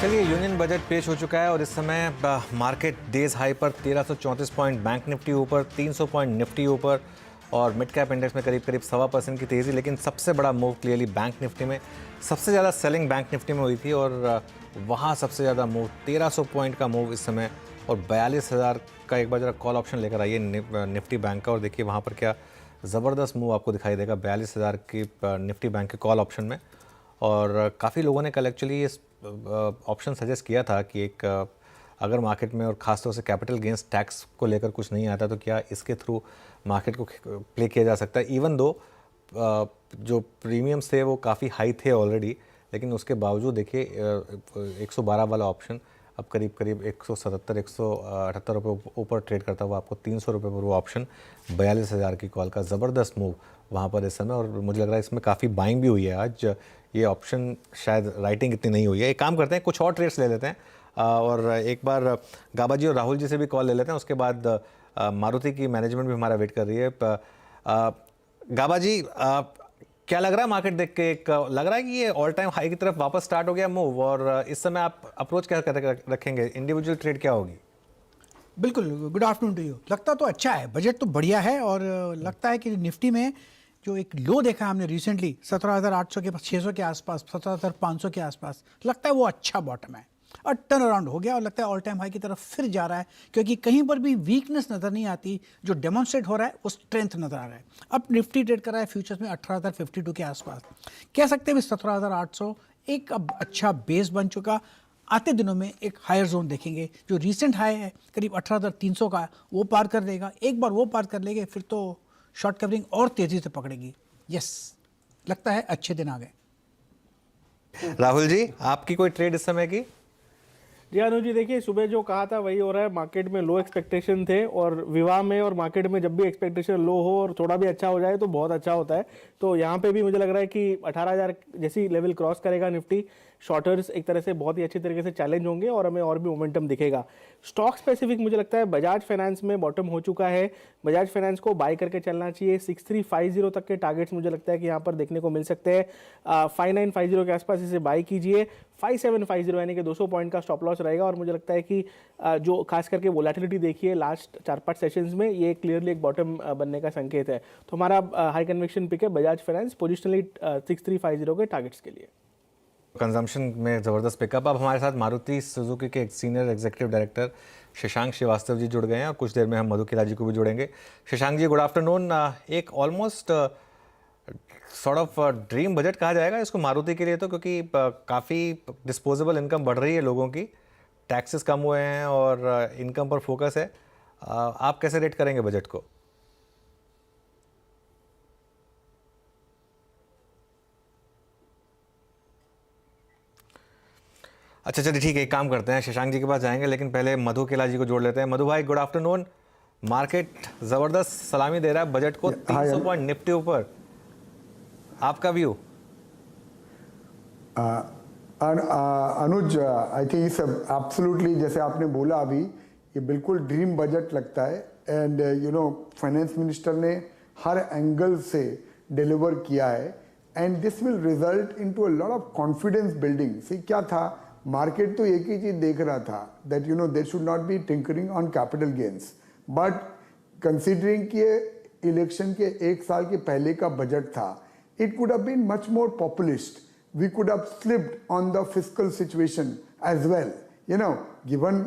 चलिए, union budget पेश हो चुका है और इस समय मार्केट डेज हाई पर 1334 पॉइंट, बैंक निफ्टी ऊपर, 300 पॉइंट निफ्टी ऊपर और मिड कैप इंडेक्स में करीब 1.25% की तेज़ी। लेकिन सबसे बड़ा मूव क्लियरली बैंक निफ्टी में, सबसे ज़्यादा सेलिंग बैंक निफ्टी में हुई थी और वहाँ सबसे ज़्यादा मूव 1300 पॉइंट का मूव इस समय और 42,000 का एक बार जरा कॉल ऑप्शन लेकर आइए निफ्टी बैंक का और देखिए वहाँ पर क्या ज़बरदस्त मूव आपको दिखाई देगा 42,000 की निफ्टी बैंक के कॉल ऑप्शन में। और काफ़ी लोगों ने कल एक्चुअली इस ऑप्शन सजेस्ट किया था कि एक अगर मार्केट में और ख़ासतौर से कैपिटल गेंस टैक्स को लेकर कुछ नहीं आता तो क्या इसके थ्रू मार्केट को प्ले किया जा सकता है। इवन दो जो प्रीमियम्स थे वो काफ़ी हाई थे ऑलरेडी, लेकिन उसके बावजूद देखिए 112 वाला ऑप्शन अब करीब 177-178 रुपये ऊपर ट्रेड करता हुआ आपको 300 रुपये पर वो ऑप्शन 42,000 की कॉल का ज़बरदस्त मूव वहाँ पर इस समय। और मुझे लग रहा है इसमें काफ़ी बाइंग भी हुई है आज। ये ऑप्शन शायद राइटिंग इतनी नहीं हुई है। एक काम करते हैं, कुछ और ट्रेड्स ले लेते हैं और एक बार गाबा जी और राहुल जी से भी कॉल ले लेते हैं। उसके बाद मारुति की मैनेजमेंट भी हमारा वेट कर रही है। गाबा जी, क्या लग रहा है मार्केट देख के? लग रहा है कि ये ऑल टाइम हाई की तरफ वापस स्टार्ट हो गया मूव और इस समय आप अप्रोच क्या रखेंगे? इंडिविजुअल ट्रेड क्या होगी? बिल्कुल, गुड आफ्टरनून टू यू। लगता तो अच्छा है, बजट तो बढ़िया है और लगता है कि निफ्टी में जो एक लो देखा हमने रिसेंटली 17,800 के 600 के आसपास, 17,500 के आसपास, लगता है वो अच्छा बॉटम है और टर्न अराउंड हो गया और लगता है ऑल टाइम हाई की तरफ फिर जा रहा है, क्योंकि कहीं पर भी वीकनेस नज़र नहीं आती। जो डेमोन्स्ट्रेट हो रहा है वो स्ट्रेंथ नज़र आ रहा है। अब निफ्टी ट्रेड कर रहा है फ्यूचर्स में 18,052 के आसपास। कह सकते हैं 17,800 एक अब अच्छा बेस बन चुका। आते दिनों में एक हायर जोन देखेंगे। जो रीसेंट हाई है करीब 18,300 का, वो पार कर लेगा। एक बार वो पार कर लेंगे फिर तो शॉर्ट कवरिंग और तेजी से पकड़ेगी। यस, लगता है अच्छे दिन आ गए। राहुल जी, आपकी कोई ट्रेड इस समय की? जी अनुज जी, देखिए सुबह जो कहा था वही हो रहा है। मार्केट में लो एक्सपेक्टेशन थे और विवाह में और मार्केट में जब भी एक्सपेक्टेशन लो हो और थोड़ा भी अच्छा हो जाए तो बहुत अच्छा होता है। तो यहाँ पे भी मुझे लग रहा है कि 18,000 जैसी लेवल क्रॉस करेगा निफ्टी। शॉर्टर्स एक तरह से बहुत ही अच्छी तरीके से चैलेंज होंगे और हमें और भी मोमेंटम दिखेगा। स्टॉक स्पेसिफिक मुझे लगता है बजाज फाइनेंस में बॉटम हो चुका है। बजाज फाइनेंस को बाय करके चलना चाहिए। 6350 तक के टारगेट्स मुझे लगता है कि यहाँ पर देखने को मिल सकते हैं। 5950 के आसपास इसे बाय कीजिए। 5750 यानी कि 200 पॉइंट का स्टॉप लॉस रहेगा और मुझे लगता है कि जो खास करके वोलेटिलिटी देखिए लास्ट 4-5 सेशंस में, ये क्लियरली एक बॉटम बनने का संकेत है। तो हमारा हाई कन्विक्शन पिक है बजाज फाइनेंस पोजिशनली 6350 के टारगेट्स के लिए। कंजम्पशन में ज़बरदस्त पिकअप। अब हमारे साथ मारुति सुजुकी के एक senior executive director Shashank Srivastava ji जुड़ गए हैं और कुछ देर में हम मधु किला जी को भी जोड़ेंगे। Shashank ji, good afternoon. एक almost sort of dream budget कहा जाएगा इसको मारुति के लिए तो, क्योंकि काफ़ी डिस्पोजेबल इनकम बढ़ रही है लोगों की, टैक्सेस कम हुए हैं और इनकम पर फोकस है। आप कैसे रेट करेंगे बजट को? अच्छा चलिए ठीक है, एक काम करते हैं, शशांक जी के पास जाएंगे लेकिन पहले मधु किला जी को जोड़ लेते हैं। मधु भाई, गुड आफ्टरनून। मार्केट ज़बरदस्त सलामी दे रहा है बजट को, 300 पॉइंट निफ्टी ऊपर, आपका view? Anuj, I think it's absolutely, जैसे आपने बोला अभी, ये बिल्कुल ड्रीम बजट लगता है। And you know, finance minister ने हर एंगल से डिलीवर किया है and this will result into a lot of confidence building. See क्या था, मार्केट तो एक ही चीज देख रहा था that you know there should not be tinkering on capital gains, but considering कि इलेक्शन के एक साल के पहले का बजट था, it could have been much more populist. We could have slipped on the fiscal situation as well. You know, given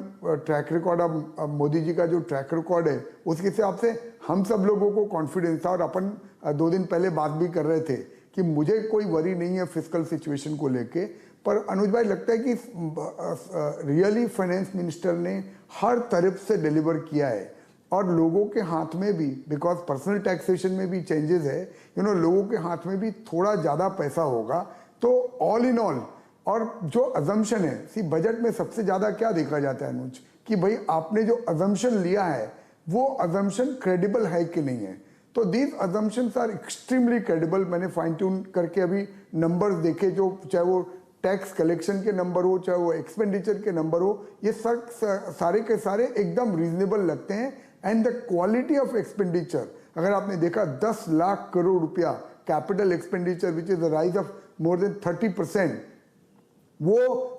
track record of Modi ji का जो ट्रैक रिकॉर्ड है, उसके हिसाब से हम सब लोगों को कॉन्फिडेंस था और अपन 2 दिन पहले बात भी कर रहे थे कि मुझे कोई वरी नहीं है फिजिकल सिचुएशन को लेके। पर अनुज भाई, लगता है कि रियली फाइनेंस मिनिस्टर ने हर तरफ से डिलीवर किया है और लोगों के हाथ में भी, बिकॉज पर्सनल टैक्सेशन में भी चेंजेस है, यू नो, लोगों के हाथ में भी थोड़ा ज़्यादा पैसा होगा। तो ऑल इन ऑल, और जो अजम्पशन है, सी बजट में सबसे ज़्यादा क्या देखा जाता है अनुज, कि भाई आपने जो अजम्पशन लिया है वो अजम्पशन क्रेडिबल है कि नहीं है। तो these assumptions are extremely credible. मैंने फाइन ट्यून करके अभी नंबर्स देखे, जो चाहे वो टैक्स कलेक्शन के नंबर हो, चाहे वो एक्सपेंडिचर के नंबर हो, ये सारे के सारे एकदम रीजनेबल लगते हैं। And the quality of expenditure, अगर आपने देखा 10 लाख करोड़ रुपया capital expenditure which is the rise of more than 30%, वो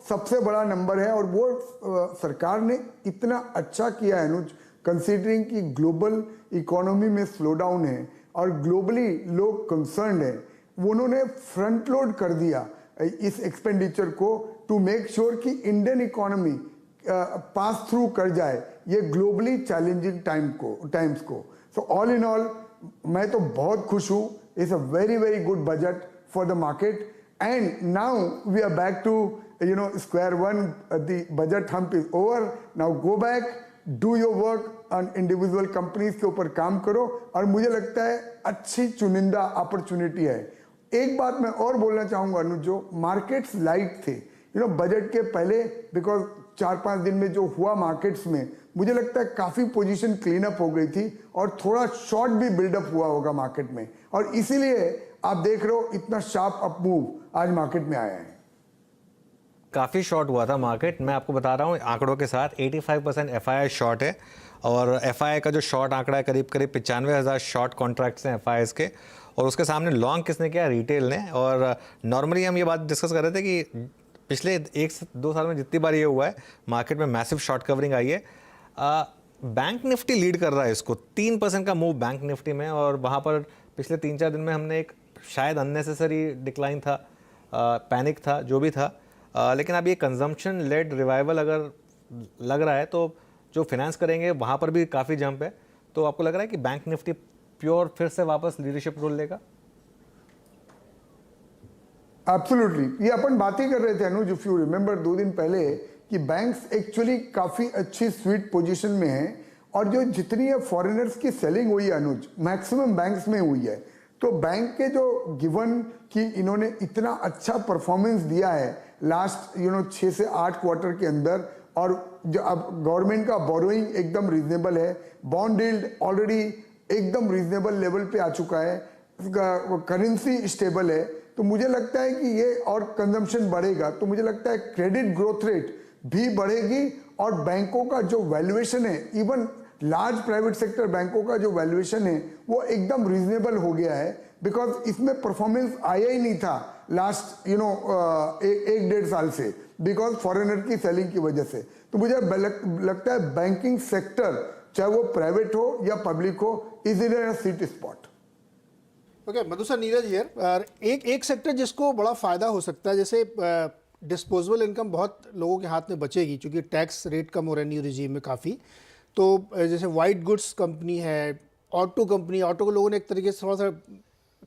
सबसे बड़ा नंबर है। और वो सरकार ने इतना अच्छा किया है अनुज, कंसीडरिंग कि ग्लोबल इकोनॉमी में स्लो डाउन है और ग्लोबली लोग कंसर्न है, उन्होंने फ्रंट लोड कर दिया इस एक्सपेंडिचर को टू मेक श्योर कि इंडियन इकोनॉमी पास थ्रू कर जाए ये ग्लोबली चैलेंजिंग टाइम्स को। सो ऑल इन ऑल मैं तो बहुत खुश हूँ। It's a very very good budget for the market and now we are back to square one. The budget hump is over, now go back, do your work on individual companies के ऊपर काम करो। और मुझे लगता है अच्छी चुनिंदा अपॉर्चुनिटी है। एक बात मैं और बोलना चाहूंगा अनुज, जो मार्केट्स लाइट थे बजट के पहले, बिकॉज 4-5 दिन में जो हुआ मार्केट्स में, मुझे लगता है काफी पोजीशन क्लीन अप हो गई थी और थोड़ा शॉर्ट भी बिल्डअप हुआ होगा मार्केट में, और इसीलिए आप देख रहे हो इतना शार्प अप मूव आज मार्केट में आया है। काफ़ी शॉर्ट हुआ था मार्केट। मैं आपको बता रहा हूँ आंकड़ों के साथ 85% एफआईआई शॉर्ट है, और एफआईआई का जो शॉर्ट आंकड़ा है करीब 95,000 शॉर्ट कॉन्ट्रैक्ट्स हैं एफआईआईस के, और उसके सामने लॉन्ग किसने किया? रिटेल ने। और नॉर्मली हम ये बात डिस्कस कर रहे थे कि पिछले 1 से 2 साल में जितनी बार ये हुआ है मार्केट में मैसिव शॉर्ट कवरिंग आई है। बैंक निफ्टी लीड कर रहा है इसको, 3% का मूव बैंक निफ्टी में, और वहाँ पर पिछले 3-4 दिन में हमने एक शायद अननेसेसरी डिक्लाइन था, पैनिक था, जो भी था, लेकिन अब ये कंजम्पशन लेड रिवाइवल अगर लग रहा है तो जो फिनेंस करेंगे वहाँ पर भी काफ़ी जंप है। तो आपको लग रहा है कि बैंक निफ्टी प्योर फिर से वापस लीडरशिप रोल लेगा? एब्सोल्युटली, ये अपन बात ही कर रहे थे अनुज, इफ यू रिमेंबर 2 दिन पहले, कि बैंक्स एक्चुअली काफी अच्छी स्वीट पोजीशन में हैं, और जो जितनी है फॉरेनर्स की सेलिंग हुई है अनुज, मैक्सिमम बैंक्स में हुई है। तो बैंक के जो गिवन कि इन्होंने इतना अच्छा परफॉर्मेंस दिया है लास्ट 6 से 8 क्वार्टर के अंदर, और जो अब गवर्नमेंट का बोरोइंग एकदम रीजनेबल है, बॉन्ड यील्ड ऑलरेडी एकदम रीजनेबल लेवल पे आ चुका है, करेंसी स्टेबल है, तो मुझे लगता है कि ये और कंजम्पशन बढ़ेगा, तो मुझे लगता है क्रेडिट ग्रोथ रेट भी बढ़ेगी, और बैंकों का जो वैल्यूएशन है, इवन लार्ज प्राइवेट सेक्टर बैंकों का जो वैल्यूएशन है वो एकदम रीजनेबल हो गया है, बिकॉज इसमें परफॉर्मेंस आया ही नहीं था लास्ट 1-1.5 साल से, बिकॉज फॉरेनर की सेलिंग की वजह से। तो मुझे लगता है बैंकिंग सेक्टर, चाहे वो प्राइवेट हो या पब्लिक हो, is in a sweet spot. Okay, Madhu sir, Neeraj here. एक सेक्टर जिसको बड़ा फायदा हो सकता है, जैसे डिस्पोजेबल इनकम बहुत लोगों के हाथ में बचेगी, क्योंकि टैक्स रेट कम हो रहा है न्यू रिजीम में काफ़ी। तो जैसे वाइट गुड्स कंपनी है, ऑटो कंपनी, ऑटो को लोगों ने एक तरीके से थोड़ा सा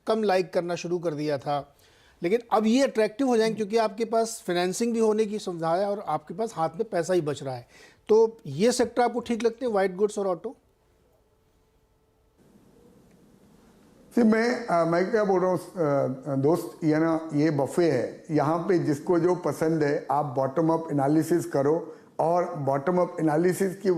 कम लाइक करना शुरू कर दिया था, लेकिन अब ये अट्रैक्टिव हो जाएंगे क्योंकि आपके पास फाइनेंसिंग भी होने की सुविधा है और आपके पास हाथ में पैसा ही बच रहा है। तो ये सेक्टर आपको ठीक लगते हैं, वाइट गुड्स और ऑटो? मैं क्या बोल रहा हूँ दोस्त, ये बफे है, यहाँ पे जिसको जो पसंद है आप बॉटम अप एनालिसिस करो, और बॉटम अप एनालिसिस की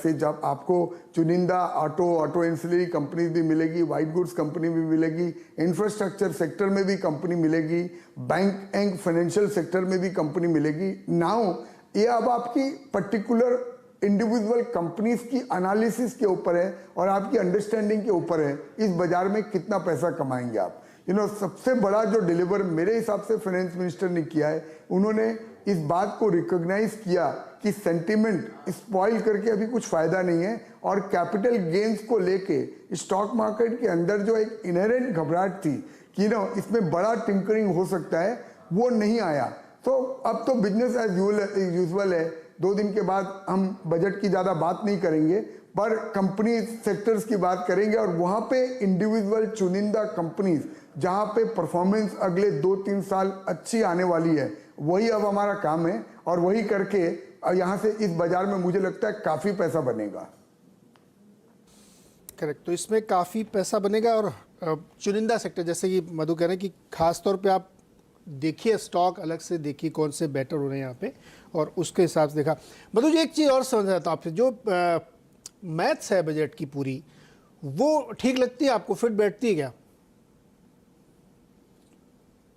से जब आपको चुनिंदा ऑटो एंसिलरी कंपनी भी मिलेगी, वाइट गुड्स कंपनी भी मिलेगी, इंफ्रास्ट्रक्चर सेक्टर में भी कंपनी मिलेगी, बैंक एंड फाइनेंशियल सेक्टर में भी कंपनी मिलेगी। नाउ ये अब आपकी पर्टिकुलर इंडिविजुअल कंपनीज की एनालिसिस के ऊपर है और आपकी अंडरस्टैंडिंग के ऊपर है इस बाजार में कितना पैसा कमाएंगे आप। सबसे बड़ा जो डिलीवर मेरे हिसाब से फाइनेंस मिनिस्टर ने किया है, उन्होंने इस बात को रिकॉग्नाइज किया कि सेंटिमेंट स्पॉइल करके अभी कुछ फायदा नहीं है, और कैपिटल गेन्स को लेके स्टॉक मार्केट के अंदर जो एक इनहेरेंट घबराहट थी कि इसमें बड़ा टिंकरिंग हो सकता है, वो नहीं आया। तो अब तो बिजनेस एज यूजुअल है। 2 दिन के बाद हम बजट की ज़्यादा बात नहीं करेंगे, पर कंपनी सेक्टर्स की बात करेंगे, और वहाँ पे इंडिविजुअल चुनिंदा कंपनीज जहाँ पे परफॉर्मेंस अगले 2-3 साल अच्छी आने वाली है, वही अब हमारा काम है, और वही करके यहाँ से इस बाजार में मुझे लगता है काफ़ी पैसा बनेगा। करेक्ट, तो इसमें काफ़ी पैसा बनेगा। और चुनिंदा सेक्टर, जैसे कि मधु कह रहे हैं कि खास तौर पे आप देखिए स्टॉक अलग से देखिए कौन से बेटर हो रहे हैं यहाँ पे, और उसके हिसाब से देखा। मधु जी, एक चीज़ और समझ आता हूँ आपसे, जो मैथ्स है बजट की पूरी, वो ठीक लगती है आपको, फिट बैठती है क्या?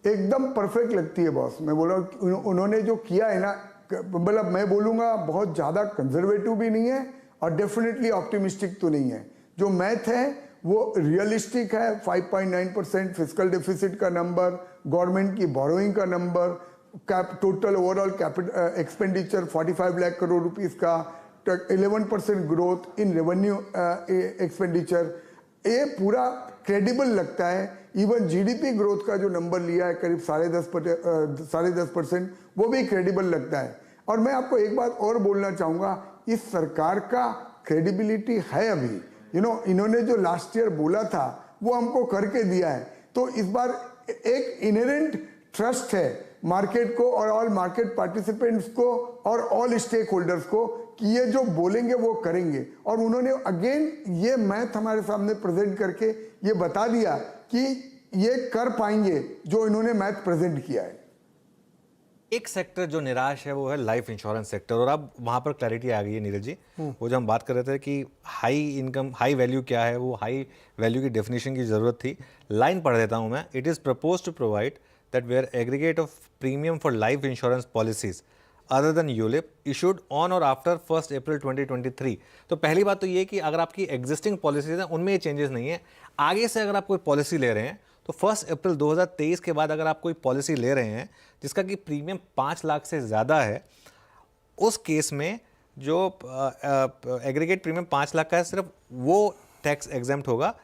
एकदम परफेक्ट लगती है बॉस। मैं बोला उन्होंने जो किया है ना, मतलब मैं बोलूँगा बहुत ज़्यादा कंजर्वेटिव भी नहीं है और डेफिनेटली ऑप्टिमिस्टिक तो नहीं है। जो मैथ है वो रियलिस्टिक है। 5.9% फिस्कल डेफिसिट का नंबर, गवर्नमेंट की बोरोइंग का number, total overall capital expenditure 45 lakh crore rupees का, 11% ग्रोथ इन रेवेन्यू एक्सपेंडिचर, ये पूरा क्रेडिबल लगता है। इवन जीडीपी ग्रोथ का जो नंबर लिया है करीब 10.5%, वो भी क्रेडिबल लगता है। और मैं आपको एक बात और बोलना चाहूँगा, इस सरकार का क्रेडिबिलिटी है अभी। इन्होंने जो लास्ट ईयर बोला था वो हमको करके दिया है, तो इस बार एक इनहेरेंट ट्रस्ट है मार्केट को और ऑल मार्केट पार्टिसिपेंट्स को और ऑल स्टेक होल्डर्स को कि ये जो बोलेंगे वो करेंगे। और उन्होंने अगेन ये मैथ हमारे सामने प्रेजेंट करके ये बता दिया कि ये कर पाएंगे जो इन्होंने मैथ प्रेजेंट किया है। एक सेक्टर जो निराश है वो है लाइफ इंश्योरेंस सेक्टर, और अब वहाँ पर क्लैरिटी आ गई है नीरज जी। वो जो हम बात कर रहे थे कि हाई इनकम हाई वैल्यू क्या है, वो हाई वैल्यू की डेफिनेशन की ज़रूरत थी। लाइन पढ़ देता हूँ मैं। It is propose to provide that where aggregate of premium for life insurance policies other than ULIP issued on or after 1 April 2023। तो पहली बात तो ये कि अगर आपकी एग्जिस्टिंग पॉलिसीज हैं उनमें ये चेंजेस नहीं है। आगे से अगर आप कोई पॉलिसी ले रहे हैं तो 1 अप्रैल 2023 के बाद अगर आप कोई पॉलिसी ले रहे हैं जिसका कि प्रीमियम 5 लाख से ज़्यादा है, उस केस में जो एग्रीगेट प्रीमियम 5 लाख का है सिर्फ वो टैक्स एग्जेम्प्ट होगा।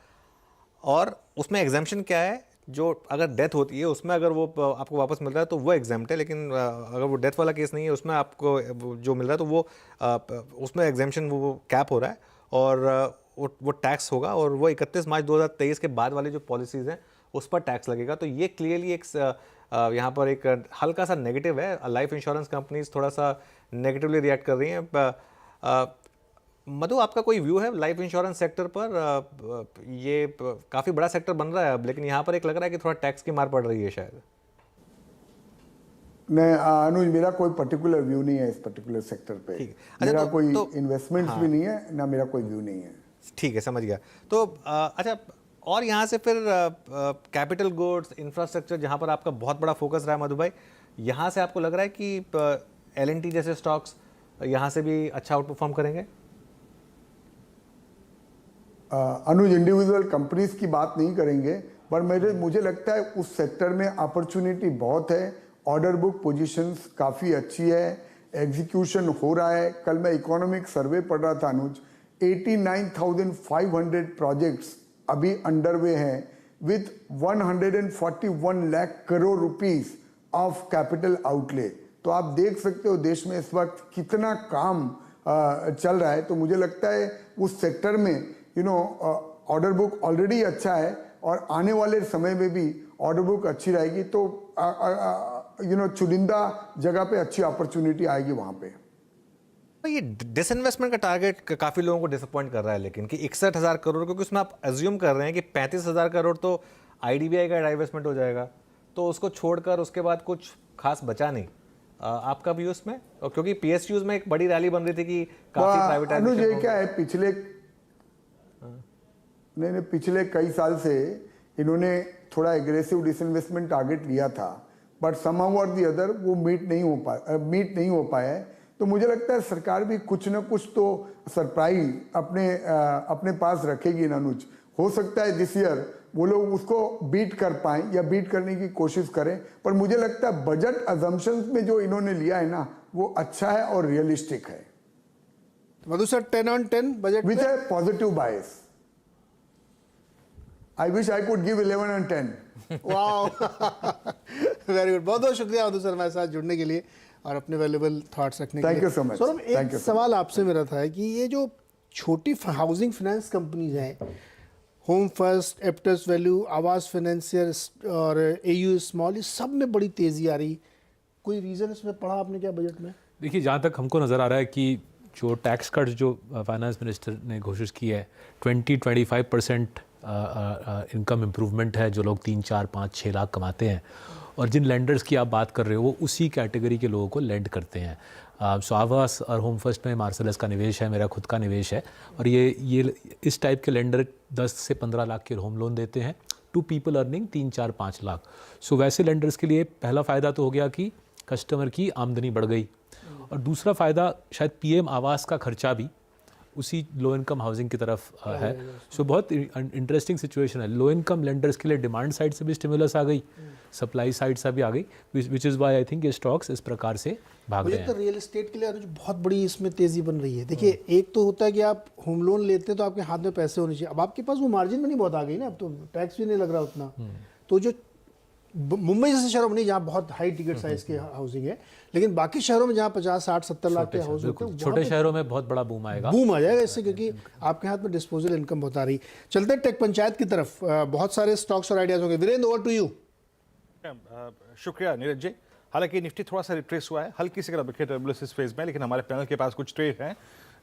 और उसमें एग्जेम्पशन क्या है, जो अगर डेथ होती है उसमें अगर वो आपको वापस मिल रहा है तो वो एग्जेम्प्ट है, लेकिन अगर वो डेथ वाला केस नहीं है उसमें आपको जो मिल रहा है तो वो उसमें एग्जेम्पशन वो कैप हो रहा है और वो टैक्स होगा। और वो 31 मार्च 2023 के बाद वाली जो पॉलिसीज़ हैं उस पर टैक्स लगेगा। तो ये क्लियरली एक यहाँ पर एक हल्का सा नेगेटिव है। लाइफ इंश्योरेंस कंपनीज थोड़ा सा नेगेटिवली रिएक्ट कर रही हैं। मधु, आपका कोई व्यू है लाइफ इंश्योरेंस सेक्टर पर? ये काफ़ी बड़ा सेक्टर बन रहा है अब, लेकिन यहाँ पर एक लग रहा है कि थोड़ा टैक्स की मार पड़ रही है शायद। नहीं अनुज, मेरा कोई पर्टिकुलर व्यू नहीं है इस पर्टिकुलर सेक्टर पे। मेरा कोई इन्वेस्टमेंट्स भी नहीं है ना, मेरा कोई व्यू नहीं है। ठीक है, समझ गया। तो अच्छा, और यहाँ से फिर कैपिटल गुड्स, इंफ्रास्ट्रक्चर, जहाँ पर आपका बहुत बड़ा फोकस रहा है मधु भाई, यहाँ से आपको लग रहा है कि L&T जैसे स्टॉक्स यहाँ से भी अच्छा आउट परफॉर्म करेंगे? अनुज, इंडिविजुअल कंपनीज की बात नहीं करेंगे, पर मुझे लगता है उस सेक्टर में अपॉर्चुनिटी बहुत है। ऑर्डर बुक पोजीशंस काफ़ी अच्छी है, एग्जीक्यूशन हो रहा है। कल मैं इकोनॉमिक सर्वे पढ़ रहा था अनुज, 89,500 प्रोजेक्ट्स अभी अंडरवे हैं with 141 lakh crore rupees of capital outlay. तो आप देख सकते हो देश में इस वक्त कितना काम चल रहा है। तो मुझे लगता है उस सेक्टर में ऑर्डर बुक ऑलरेडी अच्छा है और आने वाले समय में भी ऑर्डर बुक अच्छी रहेगी। तो चुनिंदा जगह पे अच्छी अपॉर्चुनिटी आएगी वहाँ पे। ये डिसइन्वेस्टमेंट का टारगेट काफ़ी लोगों को डिसअपॉइंट कर रहा है, लेकिन कि 61,000 करोड़, क्योंकि उसमें आप अज्यूम कर रहे हैं कि 35,000 करोड़ तो IDBI का डाइवेस्टमेंट हो जाएगा, तो उसको छोड़कर उसके बाद कुछ खास बचा नहीं। आपका व्यू उसमें? और क्योंकि PSUs में एक बड़ी रैली बन रही थी कि काफी प्राइवेटाइजेशन क्या है, पिछले कई साल से इन्होंने थोड़ा एग्रेसिव डिसइन्वेस्टमेंट टारगेट लिया था, बट समहाउ और दी अदर वो मीट नहीं हो पाया है। तो मुझे लगता है सरकार भी कुछ ना कुछ तो सरप्राइज अपने पास रखेगी अनुज। हो सकता है दिस ईयर वो लोग उसको बीट कर पाएं या बीट करने की कोशिश करें, पर मुझे लगता है बजट अजम्पशंस में जो इन्होंने लिया है ना वो अच्छा है और रियलिस्टिक है। Madhu sir, 10 on 10 budget with a positive bias. I wish I could give 11 on 10। Wow, very good. बहुत बहुत शुक्रिया मधु सर हमारे साथ जुड़ने के लिए और अपने वैल्यूएबल थॉट्स रखने के लिए। Thank you so much. Sir, एक सवाल आपसे मेरा था कि ये जो छोटी हाउसिंग फाइनेंस कंपनीज हैं, होम फर्स्ट, एप्टस वैल्यू, आवास फाइनेंसियर और AU स्मॉल, इस सब में बड़ी तेज़ी आ रही, कोई रीज़न इसमें पढ़ा आपने क्या बजट में? देखिए, जहाँ तक हमको नज़र आ रहा है कि जो टैक्स कट जो फाइनेंस मिनिस्टर ने घोषित की है, 20-25% इनकम इम्प्रूवमेंट है जो लोग 3, 4, 5, 6 लाख कमाते हैं। और जिन लेंडर्स की आप बात कर रहे हो वो उसी कैटेगरी के लोगों को लेंड करते हैं। सो आवास और होम फर्स्ट में मार्सलस का निवेश है, मेरा खुद का निवेश है, और ये इस टाइप के लेंडर 10 से 15 लाख के होम लोन देते हैं टू पीपल अर्निंग 3, 4, 5 लाख। सो वैसे लेंडर्स के लिए पहला फ़ायदा तो हो गया कि कस्टमर की आमदनी बढ़ गई, और दूसरा फ़ायदा शायद PM आवास का खर्चा भी उसी लो इनकम हाउसिंग की तरफ है। सो बहुत इंटरेस्टिंग सिचुएशन है। लो इनकम लेंडर्स के लिए डिमांड साइड से भी स्टिमुलस आ गई, सप्लाई साइड से भी आ गई, which is why I think ये स्टॉक्स इस प्रकार से भाग रहे मुझे तो हैं। रियल एस्टेट के लिए अनुज बहुत बड़ी इसमें तेजी बन रही है। देखिए एक तो होता है कि आप होम लोन लेते हैं तो आपके हाथ में पैसे होने चाहिए, अब आपके पास वो मार्जिन में नहीं बहुत आ गई ना, अब तो टैक्स भी नहीं लग रहा उतना। तो जो मुंबई जैसे शहरों में नहीं जहाँ बहुत हाई टिकट साइज की हाउसिंग है, लेकिन बाकी शहरों में जहाँ 50, 60, 70 लाख के हाउस होते हैं, छोटे शहरों में बहुत बड़ा बूम आएगा। बूम आ जाएगा इससे, क्योंकि आपके हाथ में डिस्पोजल इनकम बहुत आ रही। चलते हैं टेक पंचायत की तरफ, बहुत सारे स्टॉक्स और आइडियाज होंगे। Virendra, over to you. शुक्रिया नीरज जी। हालांकि निफ्टी थोड़ा सा रिट्रेस हुआ है, हल्की सी टर्बुलेंस इस फेज में, लेकिन हमारे पैनल के पास कुछ ट्रेड हैं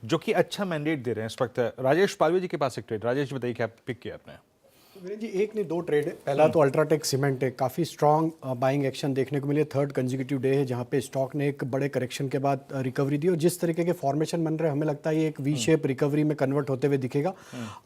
जो कि अच्छा मैंडेट दे रहे हैं इस वक्त। राजेश पालवी जी के पास एक ट्रेड, राजेश जी बताइए क्या पिक किया आपने? वीरेंद्र जी, एक नहीं दो ट्रेड है। पहला तो अल्ट्राटेक सीमेंट है, काफ़ी स्ट्रॉन्ग बाइंग एक्शन देखने को मिली। थर्ड कंसेक्यूटिव डे है जहां पे स्टॉक ने एक बड़े करेक्शन के बाद रिकवरी दी, और जिस तरीके के फॉर्मेशन बन रहे हैं हमें लगता है ये एक वी शेप रिकवरी में कन्वर्ट होते हुए दिखेगा।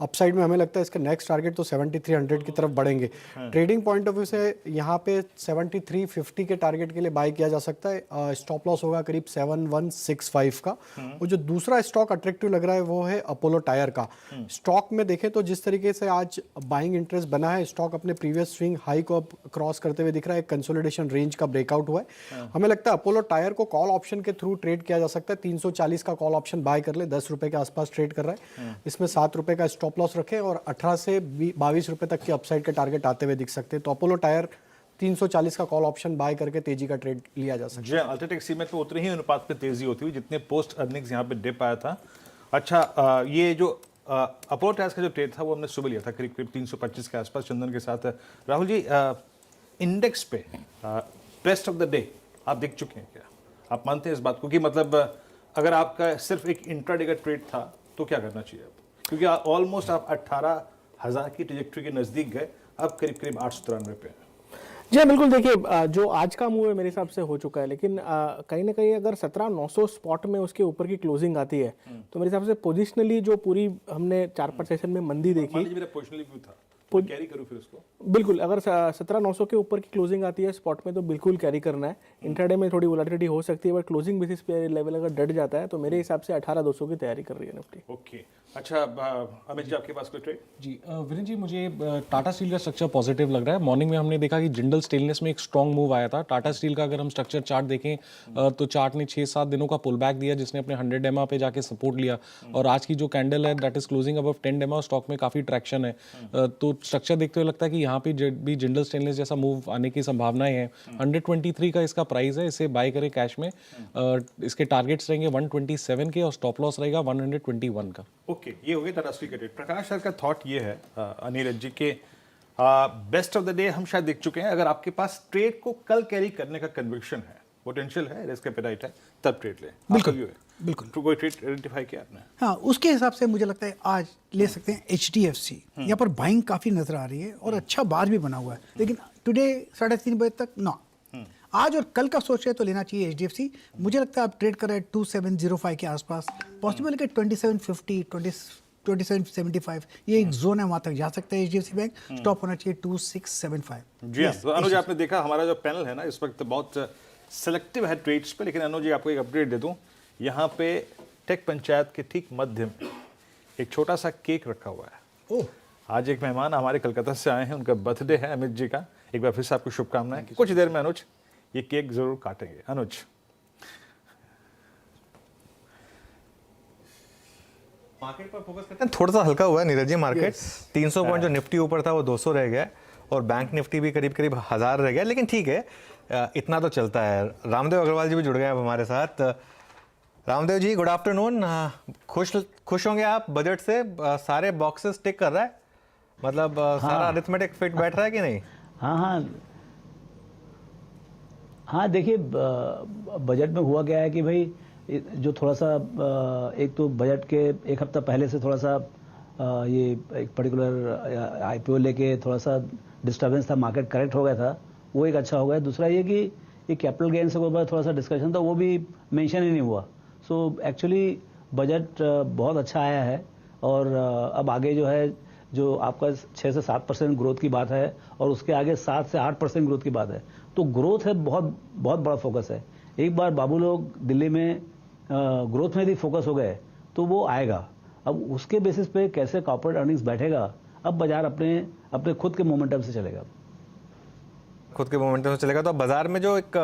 अपसाइड में हमें लगता है इसका नेक्स्ट टारगेट तो 7300 की तरफ बढ़ेंगे। ट्रेडिंग पॉइंट ऑफ व्यू से यहाँ पे 7350 के टारगेट के लिए बाय किया जा सकता है। स्टॉप लॉस होगा करीब 7165 का। और जो दूसरा स्टॉक अट्रैक्टिव लग रहा है वो है अपोलो टायर का। स्टॉक में देखें तो जिस तरीके से आज बाइंग इंटरेस्ट बना है, स्टॉक अपने प्रीवियस स्विंग हाई को अब क्रॉस करते हुए दिख रहा है, कंसोलिडेशन रेंज का ब्रेकआउट हुआ है। हमें लगता है अपोलो टायर को कॉल ऑप्शन के थ्रू ट्रेड किया जा सकता है। 340 का कॉल ऑप्शन बाय कर ले, 10 रुपए के आसपास ट्रेड कर रहा है। इसमें 7 रुपए का स्टॉप लॉस रखें और 18 से 22 रुपए तक के अपसाइड के टारगेट आते हुए दिख सकते हैं। तो अपोलो टायर 340 का कॉल ऑप्शन बाय करके तेजी का ट्रेड लिया जा सकता है। जी, अल्ट्राटेक सीमेंट में उतनी ही अनुपात में तेजी होती हुई जितने पोस्ट अर्निंग्स यहाँ पे डिप आया था। अच्छा, ये जो अपोलो टायर्स का जो ट्रेड था वो हमने सुबह लिया था करीब करीब 325 के आसपास चंदन के साथ। राहुल जी, इंडेक्स पे बेस्ट ऑफ द डे आप देख चुके हैं क्या? आप मानते हैं इस बात को कि मतलब अगर आपका सिर्फ एक इंट्राडे का ट्रेड था तो क्या करना चाहिए अब? क्योंकि ऑलमोस्ट आप 18,000 की ट्रेजेक्ट्री के नज़दीक गए, अब करीब करीब 893 पे हैं। जी बिल्कुल। देखिए जो आज का मूव है मेरे हिसाब से हो चुका है, लेकिन कहीं ना कहीं अगर 17,900 स्पॉट में उसके ऊपर की क्लोजिंग आती है तो मेरे हिसाब से पोजिशनली जो पूरी हमने 4-5 सेशन में मंदी देखी, मेरा पोजिशनली व्यू था, कैरी करूं फिर उसको? बिल्कुल अगर 17,900 के ऊपर की क्लोजिंग आती है स्पॉट में तो बिल्कुल कैरी करना है। इंट्राडे में थोड़ी वोलेटिलिटी हो सकती है, बट क्लोजिंग बेसिस पे लेवल अगर डट जाता है तो मेरे हिसाब से 18,200 की तैयारी कर रही है निफ्टी। ओके, अच्छा अमित जी आपके पास कोई ट्रेड? जी वीरेंद्र जी, मुझे टाटा स्टील का स्ट्रक्चर पॉजिटिव लग रहा है। मॉर्निंग में हमने देखा कि जिंदल स्टेनलेस में एक स्ट्रॉन्ग मूव आया था। टाटा स्टील का अगर हम स्ट्रक्चर चार्ट देखें तो चार्ट ने 6-7 दिनों का पुल बैक दिया जिसने अपने 100 एमआ पे जाके सपोर्ट लिया, और आज की जो कैंडल है that is closing above 10 EMA, stock में काफ़ी ट्रैक्शन है। तो स्ट्रक्चर देखते हुए लगता है कि यहाँ पे भी जिंदल स्टेनलेस जैसा मूव आने की संभावनाएं हैं। 123 का इसका प्राइस है, इसे बाय करें कैश में। इसके टारगेट्स रहेंगे 127 के और स्टॉप लॉस रहेगा 121 का। ओके, ये हो गया टाटा स्टील का ट्रेड। प्रकाश सर का थॉट ये है अनिल जी के बेस्ट ऑफ द डे हम शायद देख चुके हैं। अगर आपके पास ट्रेड को कल कैरी करने का कन्विक्शन है, पोटेंशियल है, रिस्क एपेटाइट है, तब ट्रेड ले। बिल्कुल, बिल्कुल। तो कोई ट्रेड आइडेंटिफाई किया आपने? हाँ, उसके हिसाब से मुझे लगता है आज ले सकते हैं HDFC। यहाँ पर बाइंग काफ़ी नज़र आ रही है और अच्छा बार भी बना हुआ है, लेकिन टुडे 3:30 बजे तक ना। आज और कल का सोच रहे तो लेना चाहिए HDFC। मुझे लगता है आप ट्रेड कर रहे हैं 2705 के आसपास, पॉसिबल है कि 2750, 2775 ये एक जोन है, वहाँ तक जा सकता है HDFC बैंक। स्टॉप होना चाहिए 2675। जी हाँ, तो अनुज आपने देखा हमारा जो पैनल है ना इस वक्त बहुत सेलेक्टिव है ट्रेड्स पे, लेकिन अनुज जी आपको एक अपडेट दे दूं, यहाँ पे टेक पंचायत के ठीक मध्य में एक छोटा सा केक रखा हुआ है। आज एक मेहमान हमारे कलकत्ता से आए हैं, उनका बर्थडे है अमित जी का। एक बार फिर से आपको शुभकामनाएं। कुछ देर में अनुज ये केक जरूर काटेंगे। अनुज, मार्केट पर फोकस करते हैं। थोड़ा सा हल्का हुआ है नीरज जी मार्केट। 300 पॉइंट जो निफ्टी ऊपर था वो 200 रह गया, और बैंक निफ्टी भी करीब करीब 1000 रह गया, लेकिन ठीक है, इतना तो चलता है। रामदेव अग्रवाल जी भी जुड़ गए अब हमारे साथ। Ramdev ji, good afternoon. खुश होंगे आप बजट से? सारे बॉक्सेस टिक कर रहा है, मतलब सारा अरिथमेटिक फिट बैठ रहा है कि नहीं? हाँ, देखिए बजट में हुआ क्या है कि भाई जो थोड़ा सा एक तो बजट के एक हफ्ता पहले से थोड़ा सा ये एक पर्टिकुलर IPO लेके थोड़ा सा डिस्टर्बेंस था, मार्केट करेक्ट हो गया था, वो एक अच्छा हो गया। दूसरा ये कि ये कैपिटल गेन से ऊपर थोड़ा सा डिस्कशन था, वो भी मेंशन ही नहीं हुआ। सो एक्चुअली बजट बहुत अच्छा आया है, और अब आगे जो है जो आपका 6 से 7% ग्रोथ की बात है, और उसके आगे 7 से 8% ग्रोथ की बात है। तो ग्रोथ है, बहुत बहुत बड़ा फोकस है। एक बार बाबू लोग दिल्ली में ग्रोथ में भी फोकस हो गए तो वो आएगा। अब उसके बेसिस पे कैसे कॉर्पोरेट अर्निंग्स बैठेगा, अब बाजार अपने अपने खुद के मोमेंटम से चलेगा। खुद के मोमेंटम से चलेगा। तो अब बाजार में जो एक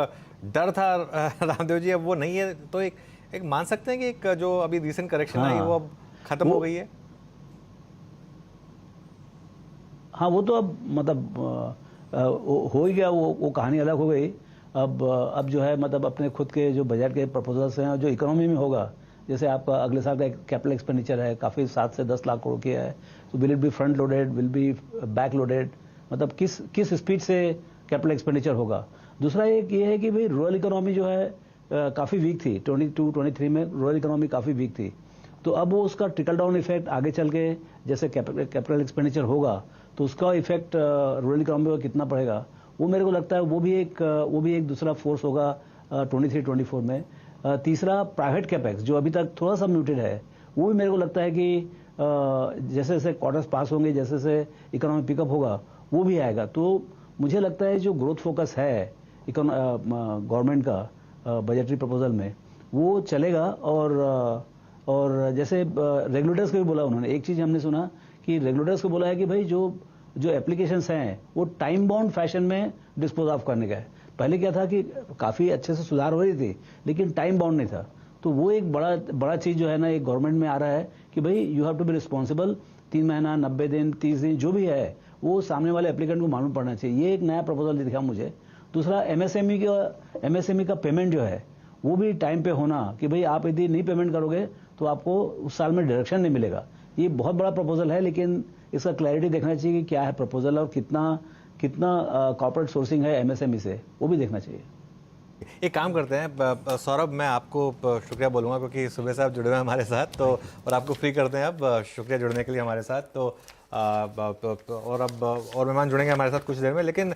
डर था रामदेव जी, अब वो नहीं है। तो एक मान सकते हैं कि एक जो अभी रिसेंट करेक्शन आई वो अब खत्म हो गई है। हाँ, वो तो अब मतलब हो ही गया, वो कहानी अलग हो गई। अब जो है मतलब अपने खुद के जो बजट के प्रपोजल्स हैं, जो इकोनॉमी में होगा, जैसे आपका अगले साल का कैपिटल एक्सपेंडिचर है काफ़ी 7 से 10 लाख करोड़ की है, तो will it be front loaded, will be back loaded, मतलब किस स्पीड से कैपिटल एक्सपेंडिचर होगा। दूसरा एक ये है कि भाई रूरल इकोनॉमी जो है काफ़ी वीक थी, 22-23 में रूरल इकोनॉमी काफ़ी वीक थी। तो अब वो उसका ट्रिकल डाउन इफेक्ट आगे चल के जैसे कैपिटल एक्सपेंडिचर होगा तो उसका इफेक्ट रूरल इकोनॉमी पर कितना पड़ेगा, वो मेरे को लगता है वो भी एक दूसरा फोर्स होगा 23-24 में। तीसरा प्राइवेट कैपेक्स जो अभी तक थोड़ा सा म्यूटेड है, वो भी मेरे को लगता है कि जैसे जैसे क्वार्टर्स पास होंगे, जैसे जैसे इकोनॉमी पिकअप होगा, वो भी आएगा। तो मुझे लगता है जो ग्रोथ फोकस है गवर्नमेंट का बजटरी प्रपोजल में, वो चलेगा। और जैसे रेगुलेटर्स को भी बोला उन्होंने, एक चीज़ हमने सुना कि रेगुलेटर्स को बोला है कि भाई जो एप्लीकेशंस हैं वो टाइम बाउंड फैशन में डिस्पोज ऑफ करने का है। पहले क्या था कि काफ़ी अच्छे से सुधार हो रही थी लेकिन टाइम बाउंड नहीं था। तो वो एक बड़ा चीज़ जो है ना, एक गवर्नमेंट में आ रहा है कि भाई you have to be responsible, 3 महीना, 90 दिन, 30 दिन जो भी है वो सामने वाले एप्लीकेंट को मालूम पड़ना चाहिए। ये एक नया प्रपोजल दिखा मुझे। दूसरा एमएसएमई का पेमेंट जो है वो भी टाइम पे होना, कि भाई आप यदि नहीं पेमेंट करोगे तो आपको उस साल में डायरेक्शन नहीं मिलेगा। ये बहुत बड़ा प्रपोजल है, लेकिन इसका क्लैरिटी देखना चाहिए कि क्या है प्रपोजल और कितना कॉर्पोरेट सोर्सिंग है एमएसएमई से, वो भी देखना चाहिए। एक काम करते हैं सौरभ, मैं आपको शुक्रिया बोलूँगा क्योंकि सुबह से आप जुड़े हुए हैं हमारे साथ, तो और आपको फ्री करते हैं अब। शुक्रिया जुड़ने के लिए हमारे साथ। तो और अब और मेहमान जुड़ेंगे हमारे साथ कुछ देर में। लेकिन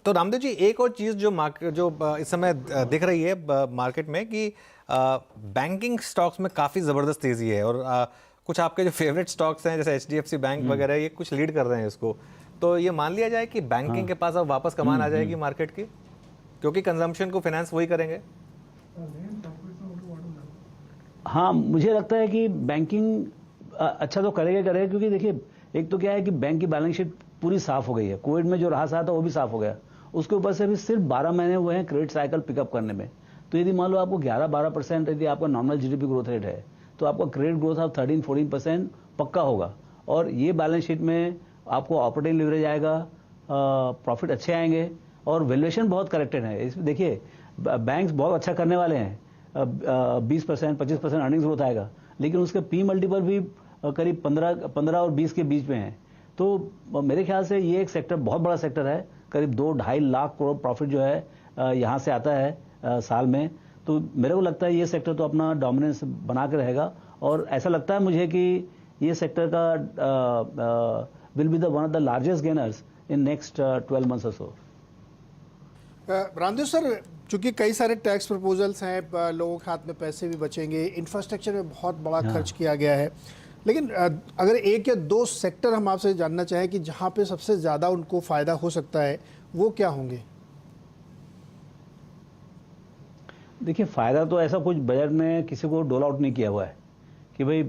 तो रामदेव जी, एक और चीज़ जो इस समय दिख रही है मार्केट में कि बैंकिंग स्टॉक्स में काफ़ी ज़बरदस्त तेज़ी है, और कुछ आपके जो फेवरेट स्टॉक्स हैं जैसे HDFC बैंक वगैरह, ये कुछ लीड कर रहे हैं इसको। तो ये मान लिया जाए कि बैंकिंग के पास अब वापस कमान आ जाएगी मार्केट की, क्योंकि कंजम्पशन को फाइनेंस वही करेंगे। हाँ, मुझे लगता है कि बैंकिंग अच्छा तो करेगा, क्योंकि देखिए एक तो क्या है कि बैंक की बैलेंस शीट पूरी साफ हो गई है। कोविड में जो रहा था वो भी साफ हो गया। उसके ऊपर से भी सिर्फ 12 महीने हुए हैं क्रेडिट साइकिल पिकअप करने में। तो यदि मान लो आपको 11-12% यदि आपका नॉर्मल GDP ग्रोथ रेट है, तो आपका क्रेडिट ग्रोथ ऑफ 13-14% पक्का होगा। और ये बैलेंस शीट में आपको ऑपरेटिंग लिवरेज आएगा, प्रॉफिट अच्छे आएंगे, और वैल्यूएशन बहुत करेक्टेड है। इसमें देखिए बैंक्स बहुत अच्छा करने वाले हैं, 20%, 25% अर्निंग्स ग्रोथ आएगा, लेकिन उसके पी मल्टीपल भी करीब 15 और 20 के बीच में है। तो मेरे ख्याल से ये एक सेक्टर बहुत बड़ा सेक्टर है, करीब 2-2.5 लाख करोड़ प्रॉफिट जो है यहाँ से आता है साल में। तो मेरे को लगता है ये सेक्टर तो अपना डोमिनेंस बना के रहेगा, और ऐसा लगता है मुझे कि ये सेक्टर का will be the one of the largest gainers in next 12 months और सो। रामदेव सर, चूंकि कई सारे टैक्स प्रपोजल्स हैं, लोगों के हाथ में पैसे भी बचेंगे, इंफ्रास्ट्रक्चर में बहुत बड़ा खर्च किया गया है, लेकिन अगर एक या दो सेक्टर हम आपसे जानना चाहें कि जहां पे सबसे ज़्यादा उनको फ़ायदा हो सकता है, वो क्या होंगे? देखिए, फ़ायदा तो ऐसा कुछ बजट में किसी को डोल आउट नहीं किया हुआ है कि भाई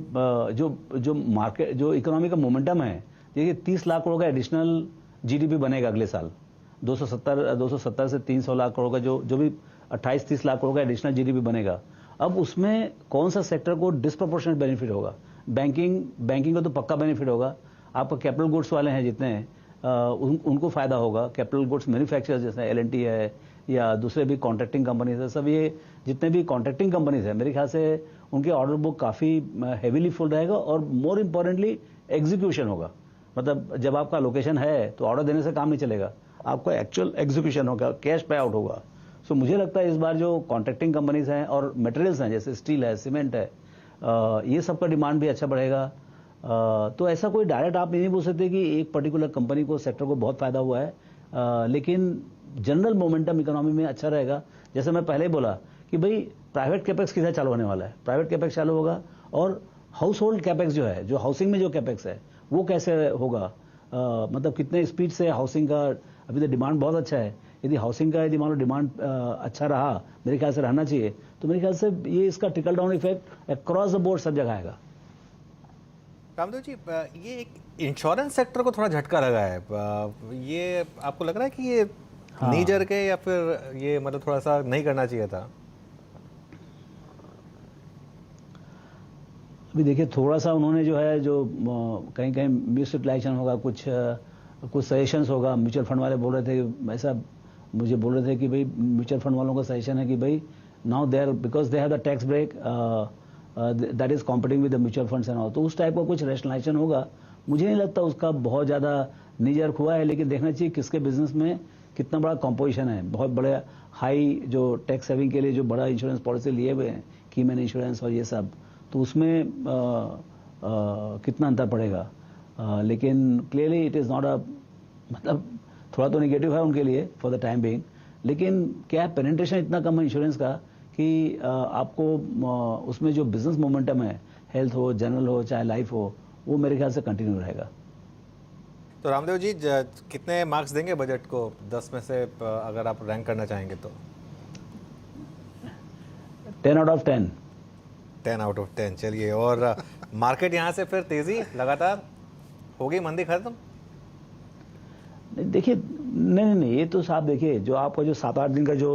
जो मार्केट, जो इकोनॉमी का मोमेंटम है, देखिए 30 लाख करोड़ का एडिशनल GDP बनेगा अगले साल। 270 से 300 लाख करोड़ का जो भी 28-30 लाख करोड़ का एडिशनल GDP बनेगा। अब उसमें कौन सा सेक्टर को डिस्प्रोपोर्शनेट बेनिफिट होगा? बैंकिंग को तो पक्का बेनिफिट होगा। आपका कैपिटल गुड्स वाले हैं जितने हैं, उनको फ़ायदा होगा। कैपिटल गुड्स मैन्युफैक्चरर्स जैसे L&T है या दूसरे भी कॉन्ट्रैक्टिंग कंपनीज है, सब ये जितने भी कॉन्ट्रैक्टिंग कंपनीज हैं, मेरे ख्याल से उनके ऑर्डर बुक काफ़ी हेवीली फुल रहेगा, और मोर इम्पॉर्टेंटली एग्जीक्यूशन होगा। मतलब जब आपका लोकेशन है तो ऑर्डर देने से काम नहीं चलेगा, आपका एक्चुअल एग्जीक्यूशन होगा, कैश पे आउट होगा। सो मुझे लगता है इस बार जो कॉन्ट्रैक्टिंग कंपनीज हैं और मटेरियल्स हैं जैसे स्टील है, सीमेंट है, ये सब का डिमांड भी अच्छा बढ़ेगा। तो ऐसा कोई डायरेक्ट आप नहीं बोल सकते कि एक पर्टिकुलर कंपनी को, सेक्टर को बहुत फ़ायदा हुआ है, लेकिन जनरल मोमेंटम इकोनॉमी में अच्छा रहेगा। जैसे मैं पहले ही बोला कि भाई प्राइवेट कैपेक्स किधर चालू होने वाला है, प्राइवेट कैपेक्स चालू होगा, और हाउस होल्ड कैपेक्स जो है, जो हाउसिंग में जो कैपेक्स है वो कैसे होगा, मतलब कितने स्पीड से हाउसिंग का, अभी तो डिमांड बहुत अच्छा है, यदि हाउसिंग का यदि मान लो डिमांड अच्छा रहा, मेरे ख्याल से रहना चाहिए, तो मेरे ख्याल से ये इसका trickle down effect across the board सब जगह आएगा। रामदेव जी, ये एक इंश्योरेंस सेक्टर को थोड़ा झटका लगा है। ये आपको लग रहा है कि ये नीजर के या फिर ये मतलब थोड़ा सा नहीं करना चाहिए था? अभी देखिए थोड़ा सा उन्होंने जो है जो कहीं कहीं मिस यूटिलाइजेशन होगा, कुछ सजेशंस होगा। म्यूचुअल फंड वाले बोल रहे थे कि ऐसा, मुझे बोल रहे थे कि भाई म्यूचुअल फंड वालों का सजेशन है कि भाई now they are because they have the tax break that is competing with the mutual funds and all, तो उस टाइप का कुछ रैशनलाइजेशन होगा। मुझे नहीं लगता उसका बहुत ज़्यादा नीजर हुआ है, लेकिन देखना चाहिए किसके बिजनेस में कितना बड़ा कॉम्पोजिशन है। बहुत बड़े हाई जो टैक्स सेविंग के लिए जो बड़ा इंश्योरेंस पॉलिसी लिए हुए हैं, कीमैन इंश्योरेंस और ये सब, तो उसमें कितना अंतर पड़ेगा। लेकिन clearly it is not a, मतलब थोड़ा तो नेगेटिव है उनके लिए फॉर द टाइम बीइंग, लेकिन क्या है पेनिट्रेशन इतना कम है इंश्योरेंस का कि आपको उसमें जो बिजनेस मोमेंटम है, हेल्थ हो, जनरल हो, चाहे लाइफ हो, वो मेरे ख्याल से कंटिन्यू रहेगा। तो रामदेव जी, कितने मार्क्स देंगे बजट को 10 में से, अगर आप रैंक करना चाहेंगे तो? 10 आउट ऑफ 10। 10 out of 10। चलिए, और मार्केट यहाँ से फिर तेजी लगातार होगी, मंदी खत्म? देखिए नहीं, ये तो साहब देखिए, जो आपका जो 7-8 दिन का जो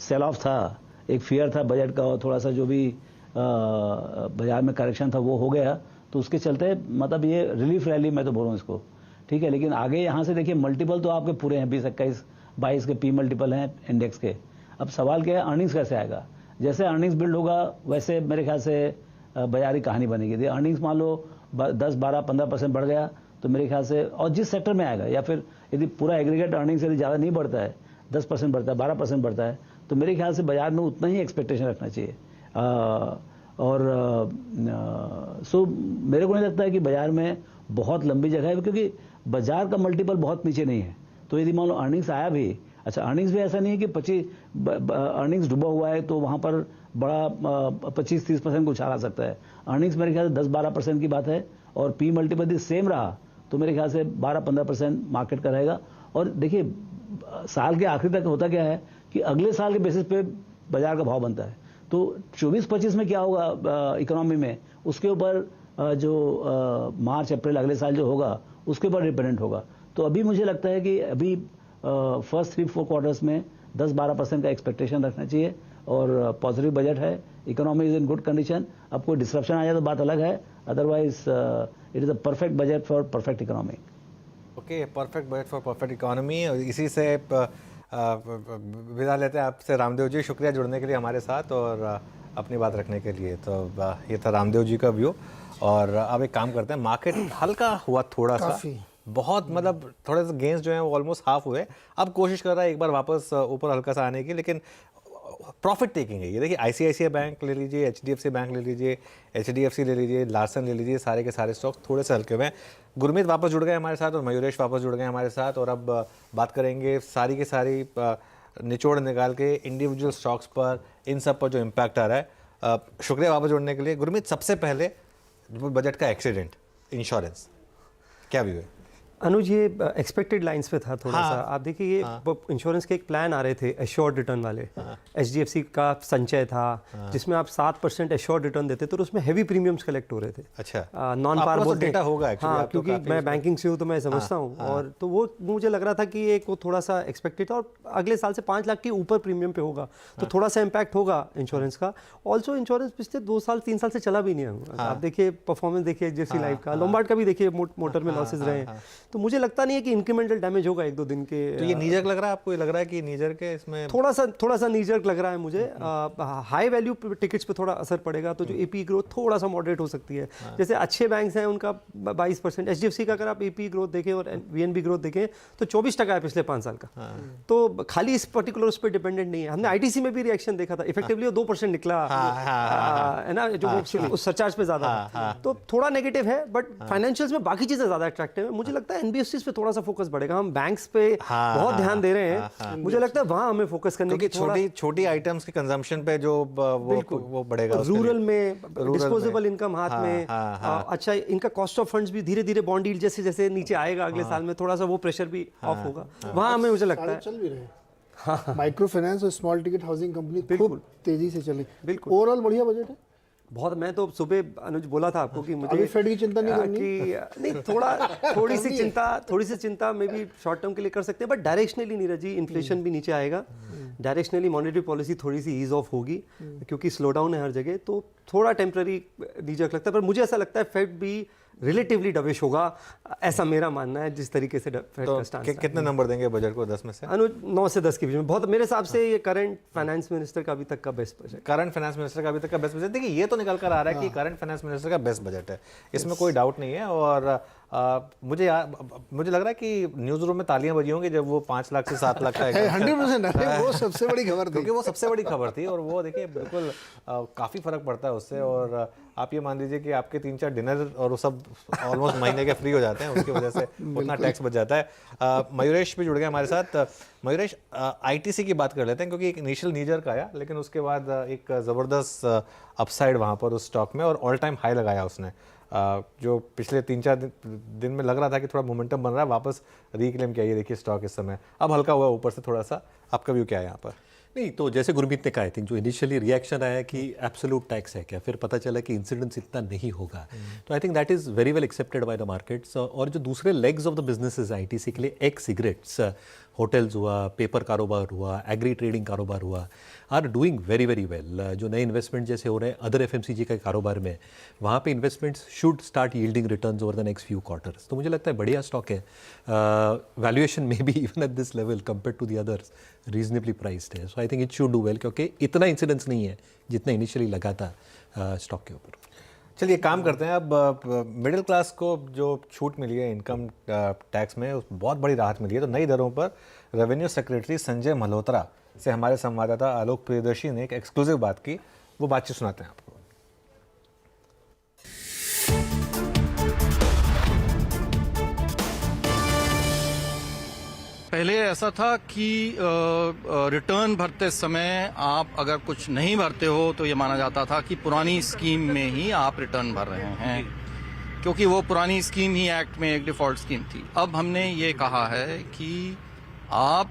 सेल ऑफ था, एक फियर था बजट का, और थोड़ा सा जो भी बाजार में करेक्शन था वो हो गया, तो उसके चलते मतलब ये रिलीफ रैली मैं तो बोल रहा हूँ इसको, ठीक है। लेकिन आगे यहाँ से देखिए मल्टीपल तो आपके पूरे हैं, 20, 21, 22 के पी मल्टीपल हैं इंडेक्स के। अब सवाल क्या है, अर्निंग्स कैसे आएगा? जैसे अर्निंग्स बिल्ड होगा वैसे मेरे ख्याल से बाजार की कहानी बनेगी। अर्निंग्स मान लो 10, 12, 15% बढ़ गया तो मेरे ख्याल से, और जिस सेक्टर में आएगा, या फिर यदि पूरा एग्रीगेट अर्निंग्स यदि ज़्यादा नहीं बढ़ता है, 10% बढ़ता है, 12% बढ़ता है, तो मेरे ख्याल से बाजार में उतना ही एक्सपेक्टेशन रखना चाहिए। सो मेरे को नहीं लगता है कि बाजार में बहुत लंबी जगह है, क्योंकि बाजार का मल्टीपल बहुत नीचे नहीं है। तो यदि मान लो अर्निंग्स आया भी, अच्छा अर्निंग्स भी ऐसा नहीं है कि 25 अर्निंग्स डूबा हुआ है तो वहाँ पर बड़ा 25-30% कुछ आ सकता है। अर्निंग्स मेरे ख्याल से 10-12% की बात है, और पी मल्टीपल यदि सेम रहा तो मेरे ख्याल से 12-15% मार्केट का रहेगा। और देखिए साल के आखिर तक होता क्या है कि अगले साल के बेसिस पे बाजार का भाव बनता है, तो 24-25 में क्या होगा इकोनॉमी में, उसके ऊपर जो मार्च अप्रैल अगले साल जो होगा उसके ऊपर डिपेंडेंट होगा। तो अभी मुझे लगता है कि अभी फर्स्ट 3-4 क्वार्टर्स में 10-12% का एक्सपेक्टेशन रखना चाहिए, और पॉजिटिव बजट है, economy is in good condition. अब कोई डिस्ट्रप्शन आ जाए तो बात अलग है, otherwise it is a perfect budget for perfect economy. Okay, perfect budget for perfect economy. इसी से विदा लेते हैं आपसे रामदेव जी। शुक्रिया जुड़ने के लिए हमारे साथ और अपनी बात रखने के लिए। तो ये था रामदेव जी का व्यू। और अब एक काम करते हैं, मार्केट हल्का हुआ थोड़ा सा, बहुत मतलब थोड़े से गेंस जो हैं वो ऑलमोस्ट हाफ हुए। अब कोशिश कर रहा है एक बार वापस ऊपर हल्का सा आने की, लेकिन प्रॉफिट टेकिंग है ये। देखिए ICICI बैंक ले लीजिए, HDFC बैंक ले लीजिए, HDFC ले लीजिए, लार्सन ले लीजिए, सारे के सारे स्टॉक्स थोड़े से हल्के हुए हैं। गुरमीत वापस जुड़ गए हमारे साथ और मयूरेश वापस जुड़ गए हमारे साथ, और अब बात करेंगे सारी के सारी निचोड़ निकाल के इंडिविजुअल स्टॉक्स पर, इन सब पर जो इम्पैक्ट आ रहा है। शुक्रिया वापस जुड़ने के लिए। गुरमीत, सबसे पहले बजट का एक्सीडेंट इंश्योरेंस क्या व्यू है? अनुज, ये एक्सपेक्टेड लाइंस पे था थोड़ा सा। आप देखिए ये इंश्योरेंस के एक प्लान आ रहे थे एश्योर्ड रिटर्न वाले, HDFC का संचय था जिसमें आप 7% एश्योर्ड रिटर्न देते थे, और उसमें हैवी प्रीमियम्स कलेक्ट हो रहे थे। अच्छा, नॉन पार बोलते डेटा होगा हाँ, क्योंकि मैं बैंकिंग से हूँ तो मैं समझता हूँ। और तो वो मुझे लग रहा था कि एक वो थोड़ा सा एक्सपेक्टेड था, और अगले साल से 5 लाख के ऊपर प्रीमियम पे होगा, तो थोड़ा सा इम्पैक्ट होगा इंश्योरेंस का। ऑल्सो इंश्योरेंस पिछले 2-3 साल से चला भी नहीं है। आप देखिए परफॉर्मेंस देखिए HDFC लाइफ का, लोम्बार्ड का भी देखिए, मोटर में लॉसेज रहे, तो मुझे लगता नहीं है कि इंक्रीमेंटल डैमेज होगा 1-2 दिन के। तो ये नीजर्क लग रहा है आपको? ये लग रहा है कि नीजर के इसमें थोड़ा सा नीजर्क लग रहा है मुझे। हाई वैल्यू टिकट्स पे थोड़ा असर पड़ेगा, तो जो AP ग्रोथ थोड़ा सा मॉडरेट हो सकती है। जैसे अच्छे बैंक्स हैं उनका 22%, HDFC का अगर आप AP ग्रोथ देखें और VNB ग्रोथ देखें तो 24% है पिछले 5 साल का। तो खाली इस पर्टिकुलर उस पर डिपेंडेंट नहीं है। हमने ITC में भी रिएक्शन देखा था, इफेक्टिवली वो 2% निकला है ना, जो उस सरचार्ज पे ज्यादा था, तो थोड़ा नेगेटिव है। बट फाइनेंशियल्स में बाकी चीजें ज्यादा अट्रैक्टिव है। मुझे लगता है NBFCs पे थोड़ा सा फोकस बढ़ेगा। हम बैंक्स पे बहुत ध्यान दे रहे हैं, मुझे लगता है वहां हमें फोकस करने की, छोटी आइटम्स के कंजम्पशन पे जो वो बढ़ेगा। रूरल में डिस्पोजेबल इनकम हाथ में, अच्छा इनका कॉस्ट ऑफ फंड्स भी धीरे धीरे बॉन्ड यील्ड जैसे जैसे नीचे आएगा अगले साल में, थोड़ा सा वो प्रेशर भी ऑफ होगा। वहां हमें मुझे लगता है चल भी रहे माइक्रो फाइनेंस और स्मॉल टिकट हाउसिंग कंपनी खूब तेजी से चली। बिल्कुल, ओवरऑल बढ़िया बजट है। बहुत, मैं तो सुबह अनुज बोला था आपको कि मुझे अभी फेड की चिंता नहीं करनी? कि नहीं, थोड़ी सी चिंता मे बी शॉर्ट टर्म के लिए कर सकते हैं, but directionally Neeraj ji inflation भी नीचे आएगा, डायरेक्शनली मॉनेटरी पॉलिसी थोड़ी सी ईज ऑफ होगी क्योंकि स्लो डाउन है हर जगह, तो थोड़ा टेम्पररी झिझक लगता है, पर मुझे ऐसा लगता है फेड भी रिलेटिवली डविश होगा, ऐसा मेरा मानना है जिस तरीके से फेड तो का स्टांस है। कितने नंबर देंगे बजट को 10 में से? अनुज 9 से 10 के बीच में, बहुत मेरे हिसाब से ये करंट फाइनेंस मिनिस्टर का अभी तक का best budget. Current finance minister का अभी तक का बेस्ट बजट, देखिए ये तो निकल कर आ रहा है कि करंट फाइनेंस मिनिस्टर का बेस्ट बजट है, इसमें कोई डाउट नहीं है। और मुझे लग रहा है कि न्यूज़ रूम में तालियां बजी होंगी जब वो 5 लाख से 7 लाख का 100%, वो सबसे बड़ी खबर थी, क्योंकि वो सबसे बड़ी खबर थी। और वो देखिए बिल्कुल काफ़ी फर्क पड़ता है उससे। और आप ये मान लीजिए कि आपके 3-4 डिनर और वो सब ऑलमोस्ट महीने के फ्री हो जाते हैं, उसकी वजह से उतना टैक्स बच जाता है। मयूरेश भी जुड़ गए हमारे साथ। मयूरेश, आईटीसी की बात कर लेते हैं क्योंकि एक इनिशियल नीजर का आया, लेकिन उसके बाद एक ज़बरदस्त अपसाइड वहाँ पर उस स्टॉक में, और ऑल टाइम हाई लगाया उसने। जो पिछले 3-4 दिन में लग रहा था कि थोड़ा मोमेंटम बन रहा है, वापस रिक्लेम किया। ये देखिए स्टॉक इस समय अब हल्का हुआ ऊपर से थोड़ा सा। आपका व्यू क्या है यहाँ पर? नहीं, तो जैसे गुरमीत ने कहा, आई थिंक जो इनिशियली रिएक्शन आया कि एब्सोल्यूट टैक्स है क्या, फिर पता चला कि इंसिडेंस इतना नहीं होगा, तो I think that is very well accepted by the markets. और जो दूसरे legs of the businesses ITC के लिए, एक्स सिगरेट्स, होटल्स हुआ, पेपर कारोबार हुआ, एग्री ट्रेडिंग कारोबार हुआ, are doing very very well. जो नए इन्वेस्टमेंट जैसे हो रहे हैं अदर एफएमसीजी के कारोबार में, वहाँ पे investments should start yielding returns over the next few quarters. तो मुझे लगता है बढ़िया स्टॉक है। वैल्यूएशन में भी even at this level compare to the others reasonably priced है। So I think it should do well, क्योंकि इतना इंसिडेंस नहीं है जितना इनिशियली लगा था स्टॉक के ऊपर। चलिए काम करते हैं अब। मिडिल क्लास को जो छूट मिली है इनकम टैक्स में, उस बहुत बड़ी राहत मिली है। तो नई दरों पर रेवेन्यू सेक्रेटरी संजय मल्होत्रा से हमारे संवाददाता आलोक प्रियदर्शी ने एक एक्सक्लूसिव बात की, वो बातचीत सुनाते हैं आपको। पहले ऐसा था कि रिटर्न भरते समय आप अगर कुछ नहीं भरते हो तो ये माना जाता था कि पुरानी स्कीम में ही आप रिटर्न भर रहे हैं, क्योंकि वो पुरानी स्कीम ही एक्ट में एक डिफॉल्ट स्कीम थी। अब हमने ये कहा है कि आप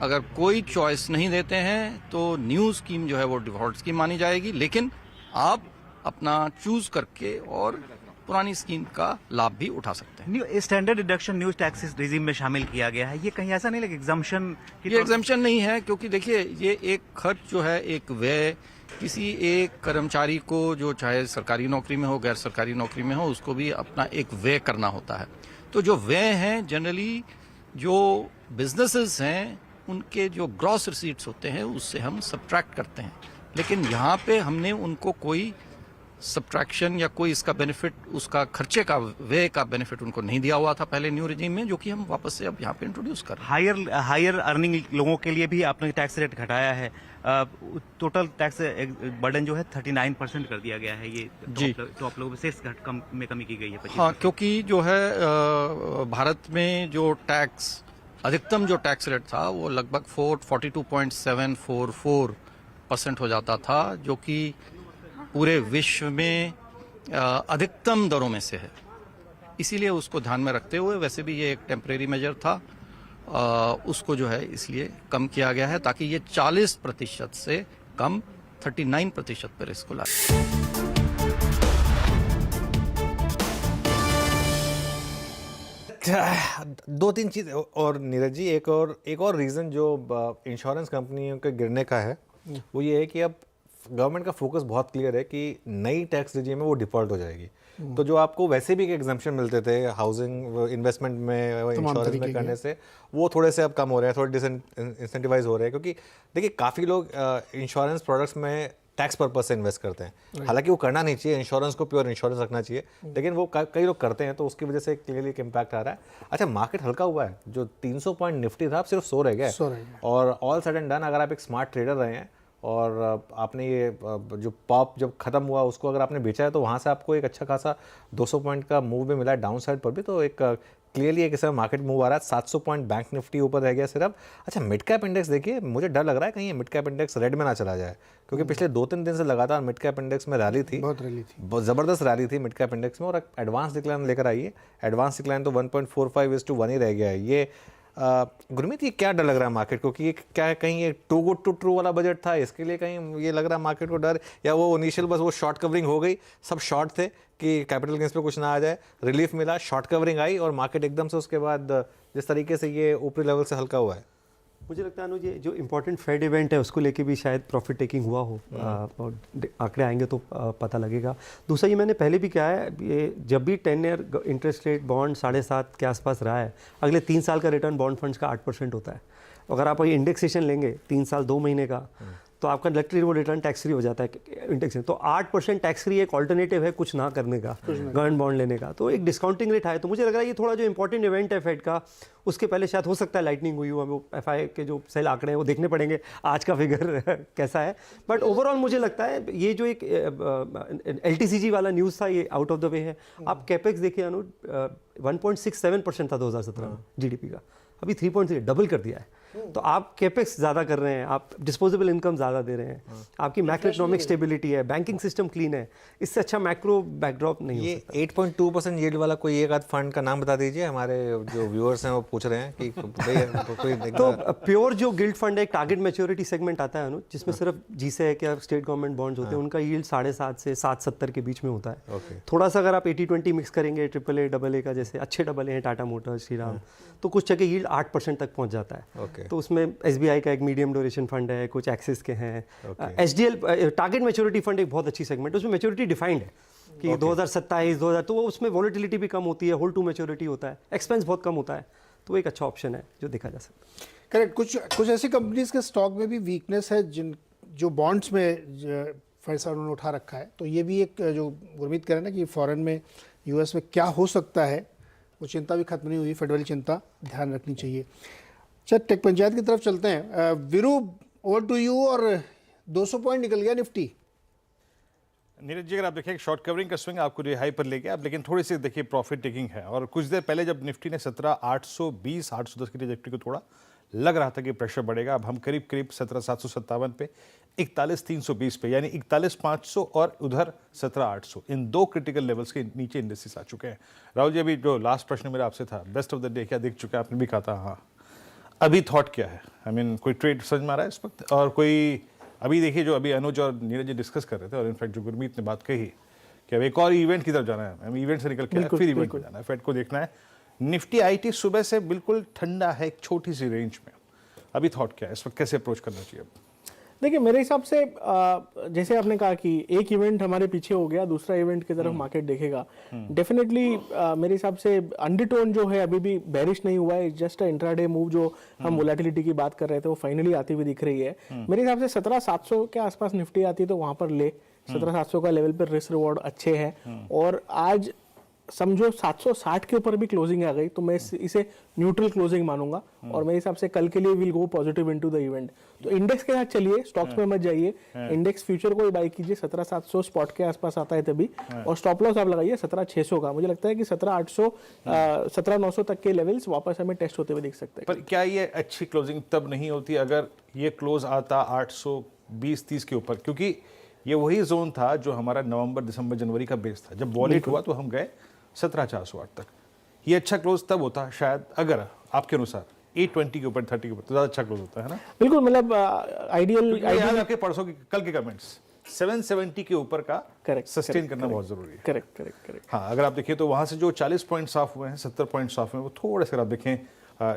अगर कोई चॉइस नहीं देते हैं तो न्यू स्कीम जो है वो डिफॉल्ट स्कीम मानी जाएगी, लेकिन आप अपना चूज करके और पुरानी स्कीम का लाभ भी उठा सकते हैं। New standard deduction new taxes regime में शामिल किया गया है, ये कहीं ऐसा नहीं लगे एग्जाम्पशन? ये एग्जाम्पशन नहीं है, क्योंकि देखिए ये एक खर्च जो है, एक व्यय किसी एक कर्मचारी को, जो चाहे सरकारी नौकरी में हो गैर सरकारी नौकरी में हो, उसको भी अपना एक व्यय करना होता है। तो जो व्यय हैं जनरली जो बिजनेसेस हैं उनके जो ग्रॉस रिसीट्स होते हैं उससे हम सब्ट्रैक्ट करते हैं, लेकिन यहाँ पे हमने उनको कोई सब्ट्रैक्शन या कोई इसका बेनिफिट, उसका खर्चे का व्यय का बेनिफिट उनको नहीं दिया हुआ था पहले न्यू रिजीम में, जो कि हम वापस से अब यहाँ पे इंट्रोड्यूस कर रहे हैं। हायर अर्निंग लोगों के लिए भी आपने टैक्स रेट घटाया है, टोटल टैक्स बर्डन जो है 39% कर दिया गया है, ये जी तो आप लोगों से कम में कमी की गई है। हाँ, क्योंकि जो है भारत में जो टैक्स अधिकतम जो टैक्स रेट था वो लगभग 42.744% हो जाता था, जो कि पूरे विश्व में अधिकतम दरों में से है। इसीलिए उसको ध्यान में रखते हुए, वैसे भी ये एक टेम्परेरी मेजर था, उसको जो है इसलिए कम किया गया है ताकि ये 40% से कम 39% पर इसको लाए। दो तीन चीज़ और नीरज जी, एक और रीज़न जो इंश्योरेंस कंपनियों के गिरने का है वो ये है कि अब गवर्नमेंट का फोकस बहुत क्लियर है कि नई टैक्स रिजीम में वो डिफॉल्ट हो जाएगी। तो जो आपको वैसे भी एक एग्जम्पशन मिलते थे हाउसिंग इन्वेस्टमेंट में, इंश्योरेंस में करने से, वो थोड़े से अब कम हो रहे हैं, थोड़े डिसइंसेंटिवाइज हो रहे हैं, क्योंकि देखिए काफ़ी लोग इंश्योरेंस प्रोडक्ट्स में टैक्स पर्पज से इन्वेस्ट करते हैं। हालांकि वो करना नहीं चाहिए, इंश्योरेंस को प्योर इंश्योरेंस रखना चाहिए, लेकिन वो कई लोग करते हैं, तो उसकी वजह से क्लियरली एक इम्पैक्ट आ रहा है। अच्छा, मार्केट हल्का हुआ है, जो 300 पॉइंट निफ्टी था अब सिर्फ 100 रह गया, और ऑल सडन डन अगर आप एक स्मार्ट ट्रेडर रहे हैं और आपने ये जो पॉप जब खत्म हुआ उसको अगर आपने बेचा है, तो वहाँ से आपको एक अच्छा खासा 200 पॉइंट का मूव भी मिला है डाउन साइड पर भी। तो एक क्लियरली एक समय मार्केट मूव आ रहा है। 700 पॉइंट बैंक निफ्टी ऊपर रह गया सिर्फ। अच्छा, मिड कैप इंडेक्स देखिए, मुझे डर लग रहा है कहीं ये मिड कैप इंडेक्स रेड में ना चला जाए, क्योंकि पिछले 2-3 दिन से लगातार मिड कैप इंडेक्स में रैली थी, बहुत ज़बरदस्त रैली थी मिड कैप इंडेक्स में, और एडवांस डिक्लाइन लेकर आई है। एडवांस डिक्लाइन तो 1.45:1 ही रह गया है। ये गुरमीत, ये क्या डर लग रहा है मार्केट को कि ये क्या कहीं ये टू गुड टू ट्रू वाला बजट था, इसके लिए कहीं ये लग रहा है मार्केट को डर, या वो इनिशियल बस वो शॉर्ट कवरिंग हो गई, सब शॉर्ट थे कि कैपिटल गेंस पे कुछ ना आ जाए, रिलीफ मिला, शॉर्ट कवरिंग आई और मार्केट एकदम से उसके बाद जिस तरीके से ये ऊपरी लेवल से हल्का हुआ है? मुझे लगता है अनुज, ये जो इम्पोर्टेंट फेड इवेंट है उसको लेके भी शायद प्रॉफिट टेकिंग हुआ हो, और आंकड़े आएंगे तो पता लगेगा। दूसरा, ये मैंने पहले भी कहा है, ये जब भी 10 ईयर इंटरेस्ट रेट बॉन्ड 7.5 के आसपास रहा है, अगले 3 साल का रिटर्न बॉन्ड फंड्स का 8% होता है। अगर आप ये इंडेक्सेशन लेंगे 3 साल 2 महीने का, तो आपका डायरेक्टली वो रिटर्न टैक्स फ्री हो जाता है इंडेक्सेशन। तो 8% टैक्स फ्री एक ऑल्टरनेटिव है कुछ ना करने का, गवर्नमेंट बॉन्ड लेने का। तो एक डिस्काउंटिंग रेट है, तो मुझे लग रहा है ये थोड़ा जो इंपॉर्टेंट इवेंट है फेड का, उसके पहले शायद हो सकता है लाइटनिंग हुई हो। वो एफआई के जो सेल आंकड़े हैं वो देखने पड़ेंगे आज का फिगर कैसा है। बट ओवरऑल मुझे लगता है ये जो एक LTCG वाला न्यूज़ था ये आउट ऑफ द वे है। आप कैपेक्स देखिए अनुज, 1.67% था 2017 में जीडीपी का, अभी 3.3, डबल कर दिया है। तो आप कैपेक्स ज़्यादा कर रहे हैं, आप डिस्पोजेबल इनकम ज़्यादा दे रहे हैं, आपकी मैक्रो इकोनॉमिक स्टेबिलिटी है, बैंकिंग सिस्टम क्लीन है, इससे अच्छा मैक्रो बैकड्रॉप नहीं ये हो सकता। 8.2% यील्ड वाला कोई एक आध फंड का नाम बता दीजिए, हमारे जो व्यूअर्स हैं वो पूछ रहे हैं कि कोई तो प्योर जो गिल्ड फंड है, एक टारगेट मैच्योरिटी सेगमेंट आता है अनुज, जिसमें सिर्फ जीसेक या स्टेट गवर्नमेंट बॉन्ड्स होते हैं, उनका यील्ड 7.5 से 7.70 के बीच में होता है। थोड़ा सा अगर आप 80-20 मिक्स करेंगे, AAA AA का, जैसे अच्छे AA हैं टाटा मोटर्स, श्रीराम, तो कुछ जगह यील्ड 8% तक पहुंच जाता है। तो उसमें SBI का एक मीडियम ड्यूरेशन फंड है, कुछ एक्सिस के हैं, HDL टारगेट मैच्योरिटी फंड एक बहुत अच्छी सेगमेंट है, उसमें मैच्योरिटी डिफाइंड है कि 2027 2000, तो उसमें वॉलेटिलिटी भी कम होती है, होल्ड टू मैच्योरिटी होता है, एक्सपेंस बहुत कम होता है, तो एक अच्छा ऑप्शन है जो देखा जा सकता है। करेक्ट। कुछ ऐसी कंपनीज के स्टॉक में भी वीकनेस है जो बॉन्ड्स में पैसा उन्होंने उठा रखा है। तो ये भी एक जो गुरमीत कह रहे हैं ना कि फॉरेन में, US में क्या हो सकता है, वो चिंता भी खत्म नहीं हुई, फेड वाली चिंता ध्यान रखनी चाहिए। चल टेक पंचायत की तरफ चलते हैं। Viru, over to you. और 200 पॉइंट निकल गया निफ्टी। नीरज जी, अगर आप देखिए शॉर्ट कवरिंग का स्विंग आपको हाई पर ले गया, लेकिन थोड़ी सी देखिए प्रॉफिट टेकिंग है। और कुछ देर पहले जब निफ्टी ने 17,820 810 की ट्रैजेक्टरी को थोड़ा लग रहा था कि प्रेशर बढ़ेगा, अब हम करीब करीब 17,757 पे, 41,320 पे, यानी 41,500 और उधर 17,800, इन दो क्रिटिकल लेवल्स के नीचे इंडेक्सेस आ चुके हैं। राहुल जी, अभी जो लास्ट प्रश्न मेरा आपसे था, बेस्ट ऑफ द डे क्या दिख चुका है? आपने भी कहा था हाँ, अभी थॉट क्या है? आई मीन कोई ट्रेड समझ में आ रहा है इस वक्त? और कोई अभी देखिए जो अभी अनुज और नीरज जी डिस्कस कर रहे थे, और इनफैक्ट जो गुरमीत ने बात कही कि अब एक और इवेंट की तरफ जाना है, हमें इवेंट से निकल के फिर इवेंट में जाना है, फेड को देखना है। निफ्टी IT सुबह से बिल्कुल ठंडा है, एक छोटी सी रेंज में, अभी थॉट क्या है इस वक्त, कैसे अप्रोच करना चाहिए? देखिए मेरे हिसाब से जैसे आपने कहा कि एक इवेंट हमारे पीछे हो गया, दूसरा इवेंट की तरफ मार्केट देखेगा। डेफिनेटली मेरे हिसाब से अंडरटोन जो है अभी भी बेरिश नहीं हुआ है, जस्ट इंट्राडे मूव जो हम वोलेटिलिटी की बात कर रहे थे वो फाइनली आती हुई दिख रही है। मेरे हिसाब से 17,700 के आसपास निफ्टी आती है तो वहां पर ले, 17,700 का लेवल पर रिस्क रिवॉर्ड अच्छे हैं। और आज समझो 760 के ऊपर भी क्लोजिंग आ गई तो मैं इसे न्यूट्रल क्लोजिंग मानूंगा, और मेरे हिसाब से कल के लिए will go positive into the event. तो इंडेक्स के साथ चलिए, स्टॉक्स में मत जाइए, इंडेक्स फ्यूचर को ही बाय कीजिए, 17,700 स्पॉट के आसपास आता है तभी, और स्टॉप लॉस आप लगाइए 17,600 का। मुझे लगता है कि 17,800 17,900 तक के लेवल्स वापस हमें टेस्ट होते हुए दिख सकते हैं। पर क्या ये अच्छी क्लोजिंग तब नहीं होती अगर ये क्लोज आता 820-30 के ऊपर? क्योंकि ये वही जोन था जो हमारा नवंबर दिसंबर जनवरी का बेस था, जब वॉलेट हुआ तो हम गए 17,408 तक। ये अच्छा क्लोज तब होता शायद अगर आपके अनुसार 820 के ऊपर 30 के ऊपर, तो ज़्यादा अच्छा क्लोज होता है ना? बिल्कुल, मतलब आइडियल आपके परसों के कल के कमेंट्स 770 के ऊपर का सस्टेन करना बहुत जरूरी है। करेक्ट। हाँ, अगर आप देखें तो वहां से जो 40 पॉइंट साफ हुए हैं, 70 पॉइंट साफ हुए हैं, वो थोड़े से आप देखें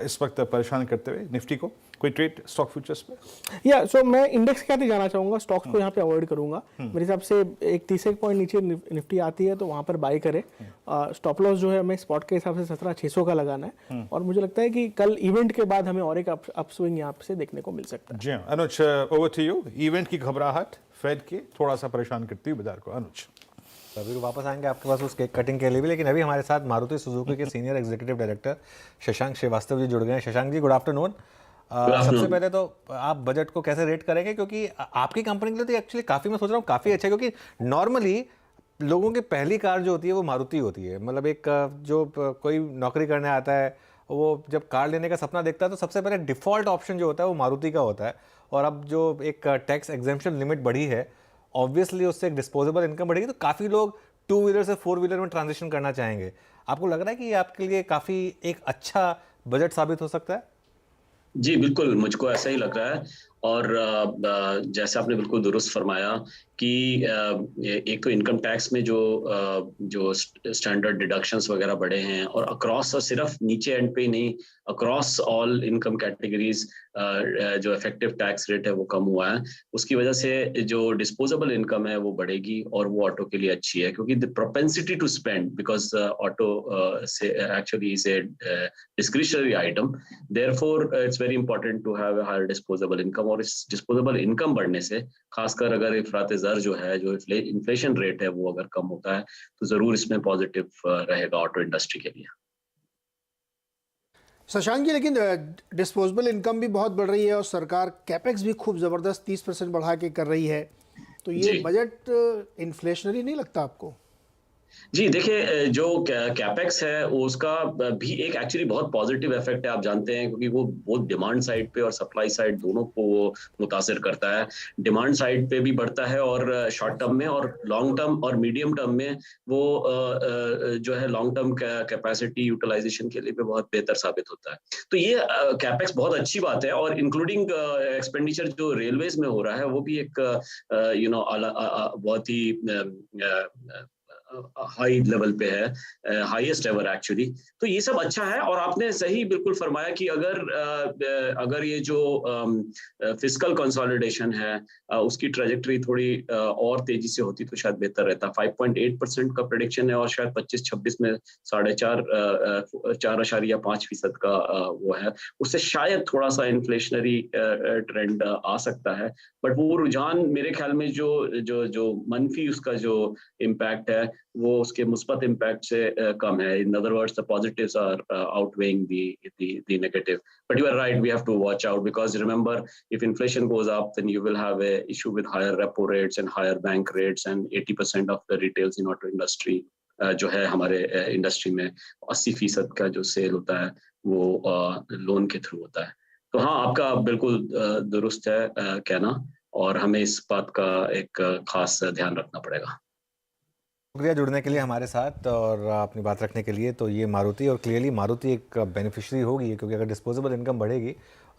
इस वक्त परेशान करते हुए निफ्टी को। कोई ट्रेड स्टॉक फ्यूचर्स पे? या सो मैं इंडेक्स के साथ ही जाना चाहूंगा, स्टॉक्स को यहाँ पे अवॉइड करूंगा। मेरे हिसाब से एक 30 पॉइंट नीचे निफ्टी आती है तो वहां पर बाय करें। स्टॉप लॉस जो है हमें स्पॉट के हिसाब से 17,600 का लगाना है, और मुझे लगता है कि कल इवेंट के बाद हमें और एक अपस्विंग यहाँ से देखने को मिल सकता है। जी हाँ अनुज, ओवर टू यू। इवेंट की घबराहट फेड के थोड़ा सा परेशान करती हुई बाजार को। अनुज, अभी वापस आएंगे आपके पास उस केक कटिंग के लिए भी, लेकिन अभी हमारे साथ मारुति सुजुकी के senior executive director Shashank Srivastava ji जुड़ गए हैं। Shashank ji, good afternoon. सबसे पहले तो आप बजट को कैसे रेट करेंगे, क्योंकि आपकी कंपनी के लिए तो एक्चुअली काफ़ी, मैं सोच रहा हूँ काफ़ी अच्छा है, क्योंकि नॉर्मली लोगों की पहली कार जो होती है वो मारुति होती है। मतलब एक जो कोई नौकरी करने आता है वो जब कार लेने का सपना देखता है तो सबसे पहले डिफ़ॉल्ट ऑप्शन जो होता है वो मारुति का होता है। और अब जो एक टैक्स एग्जेम्पशन लिमिट बढ़ी है, ऑब्वियसली उससे एक डिस्पोजेबल इनकम बढ़ेगी, तो काफ़ी लोग 2 व्हीलर से 4 व्हीलर में ट्रांजिशन करना चाहेंगे। आपको लग रहा है कि ये आपके लिए काफ़ी एक अच्छा बजट साबित हो सकता है? जी बिल्कुल, मुझको ऐसा ही लग रहा है। और जैसे आपने बिल्कुल दुरुस्त फरमाया कि एक तो इनकम टैक्स में जो स्टैंडर्ड डिडक्शंस वगैरह बढ़े हैं, और अक्रॉस, सिर्फ नीचे एंड पे ही नहीं, अक्रॉस ऑल इनकम कैटेगरीज जो इफेक्टिव टैक्स रेट है वो कम हुआ है। उसकी वजह से जो डिस्पोजेबल इनकम है वो बढ़ेगी, और वो ऑटो के लिए अच्छी है, क्योंकि the propensity to spend, because auto से actually is a discretionary item, therefore it's very important to have a higher disposable income. और इस डिस्पोजेबल इनकम बढ़ने से, खासकर अगर इफरात ज़र जो है, जो इन्फ्लेशन रेट है वो अगर कम होता है, तो ज़रूर इसमें पॉजिटिव रहेगा ऑटो इंडस्ट्री के लिए। शशांक जी, लेकिन डिस्पोजेबल इनकम भी बहुत बढ़ रही है और सरकार कैपेक्स भी खूब ज़बरदस्त 30% बढ़ा के कर रही है, तो ये बजट इन्फ्लेशनरी नहीं लगता आपको? जी देखिए, जो कैपेक्स है उसका भी एक एक्चुअली बहुत पॉजिटिव इफेक्ट है, आप जानते हैं, क्योंकि वो डिमांड साइड पे और सप्लाई साइड दोनों को वो मुतासिर करता है। डिमांड साइड पे भी बढ़ता है, और शॉर्ट टर्म में और लॉन्ग टर्म और मीडियम टर्म में वो जो है लॉन्ग टर्म कैपेसिटी यूटिलाइजेशन के लिए भी बहुत बेहतर साबित होता है। तो ये कैपेक्स बहुत अच्छी बात है, और इंक्लूडिंग एक्सपेंडिचर जो रेलवेज में हो रहा है वो भी एक बहुत ही हाई लेवल पे है, हाईएस्ट एवर एक्चुअली। तो ये सब अच्छा है, और आपने सही बिल्कुल फरमाया कि अगर ये जो फिस्कल कंसोलिडेशन है उसकी ट्रेजेक्टरी थोड़ी और तेजी से होती तो शायद बेहतर रहता। 5.8% का प्रेडिक्शन है, और शायद 25-26 में 4.5% का वो है। उससे शायद थोड़ा सा इन्फ्लेशनरी ट्रेंड आ सकता है, बट वो रुझान मेरे ख्याल में जो मनफी उसका जो इम्पैक्ट है वो उसके मुस्बत इम्पैक्ट से कम है। In other words, the positives are outweighing the negative. But you are right, we have to watch out, because remember, if inflation goes up, then you will have a issue with higher repo rates and higher bank rates, and 80% of the retails in auto industry जो है हमारे industry में 80% का जो cell होता है वो loan के थ्रू होता है। तो हाँ, आपका बिल्कुल दुरुस्त है कहना, और हमें इस बात का एक खास ध्यान रखना पड़ेगा। शुक्रिया जुड़ने के लिए हमारे साथ और अपनी बात रखने के लिए। तो ये मारुति, और क्लियरली मारुति एक बेनिफिशियरी होगी, क्योंकि अगर डिस्पोजेबल इनकम बढ़ेगी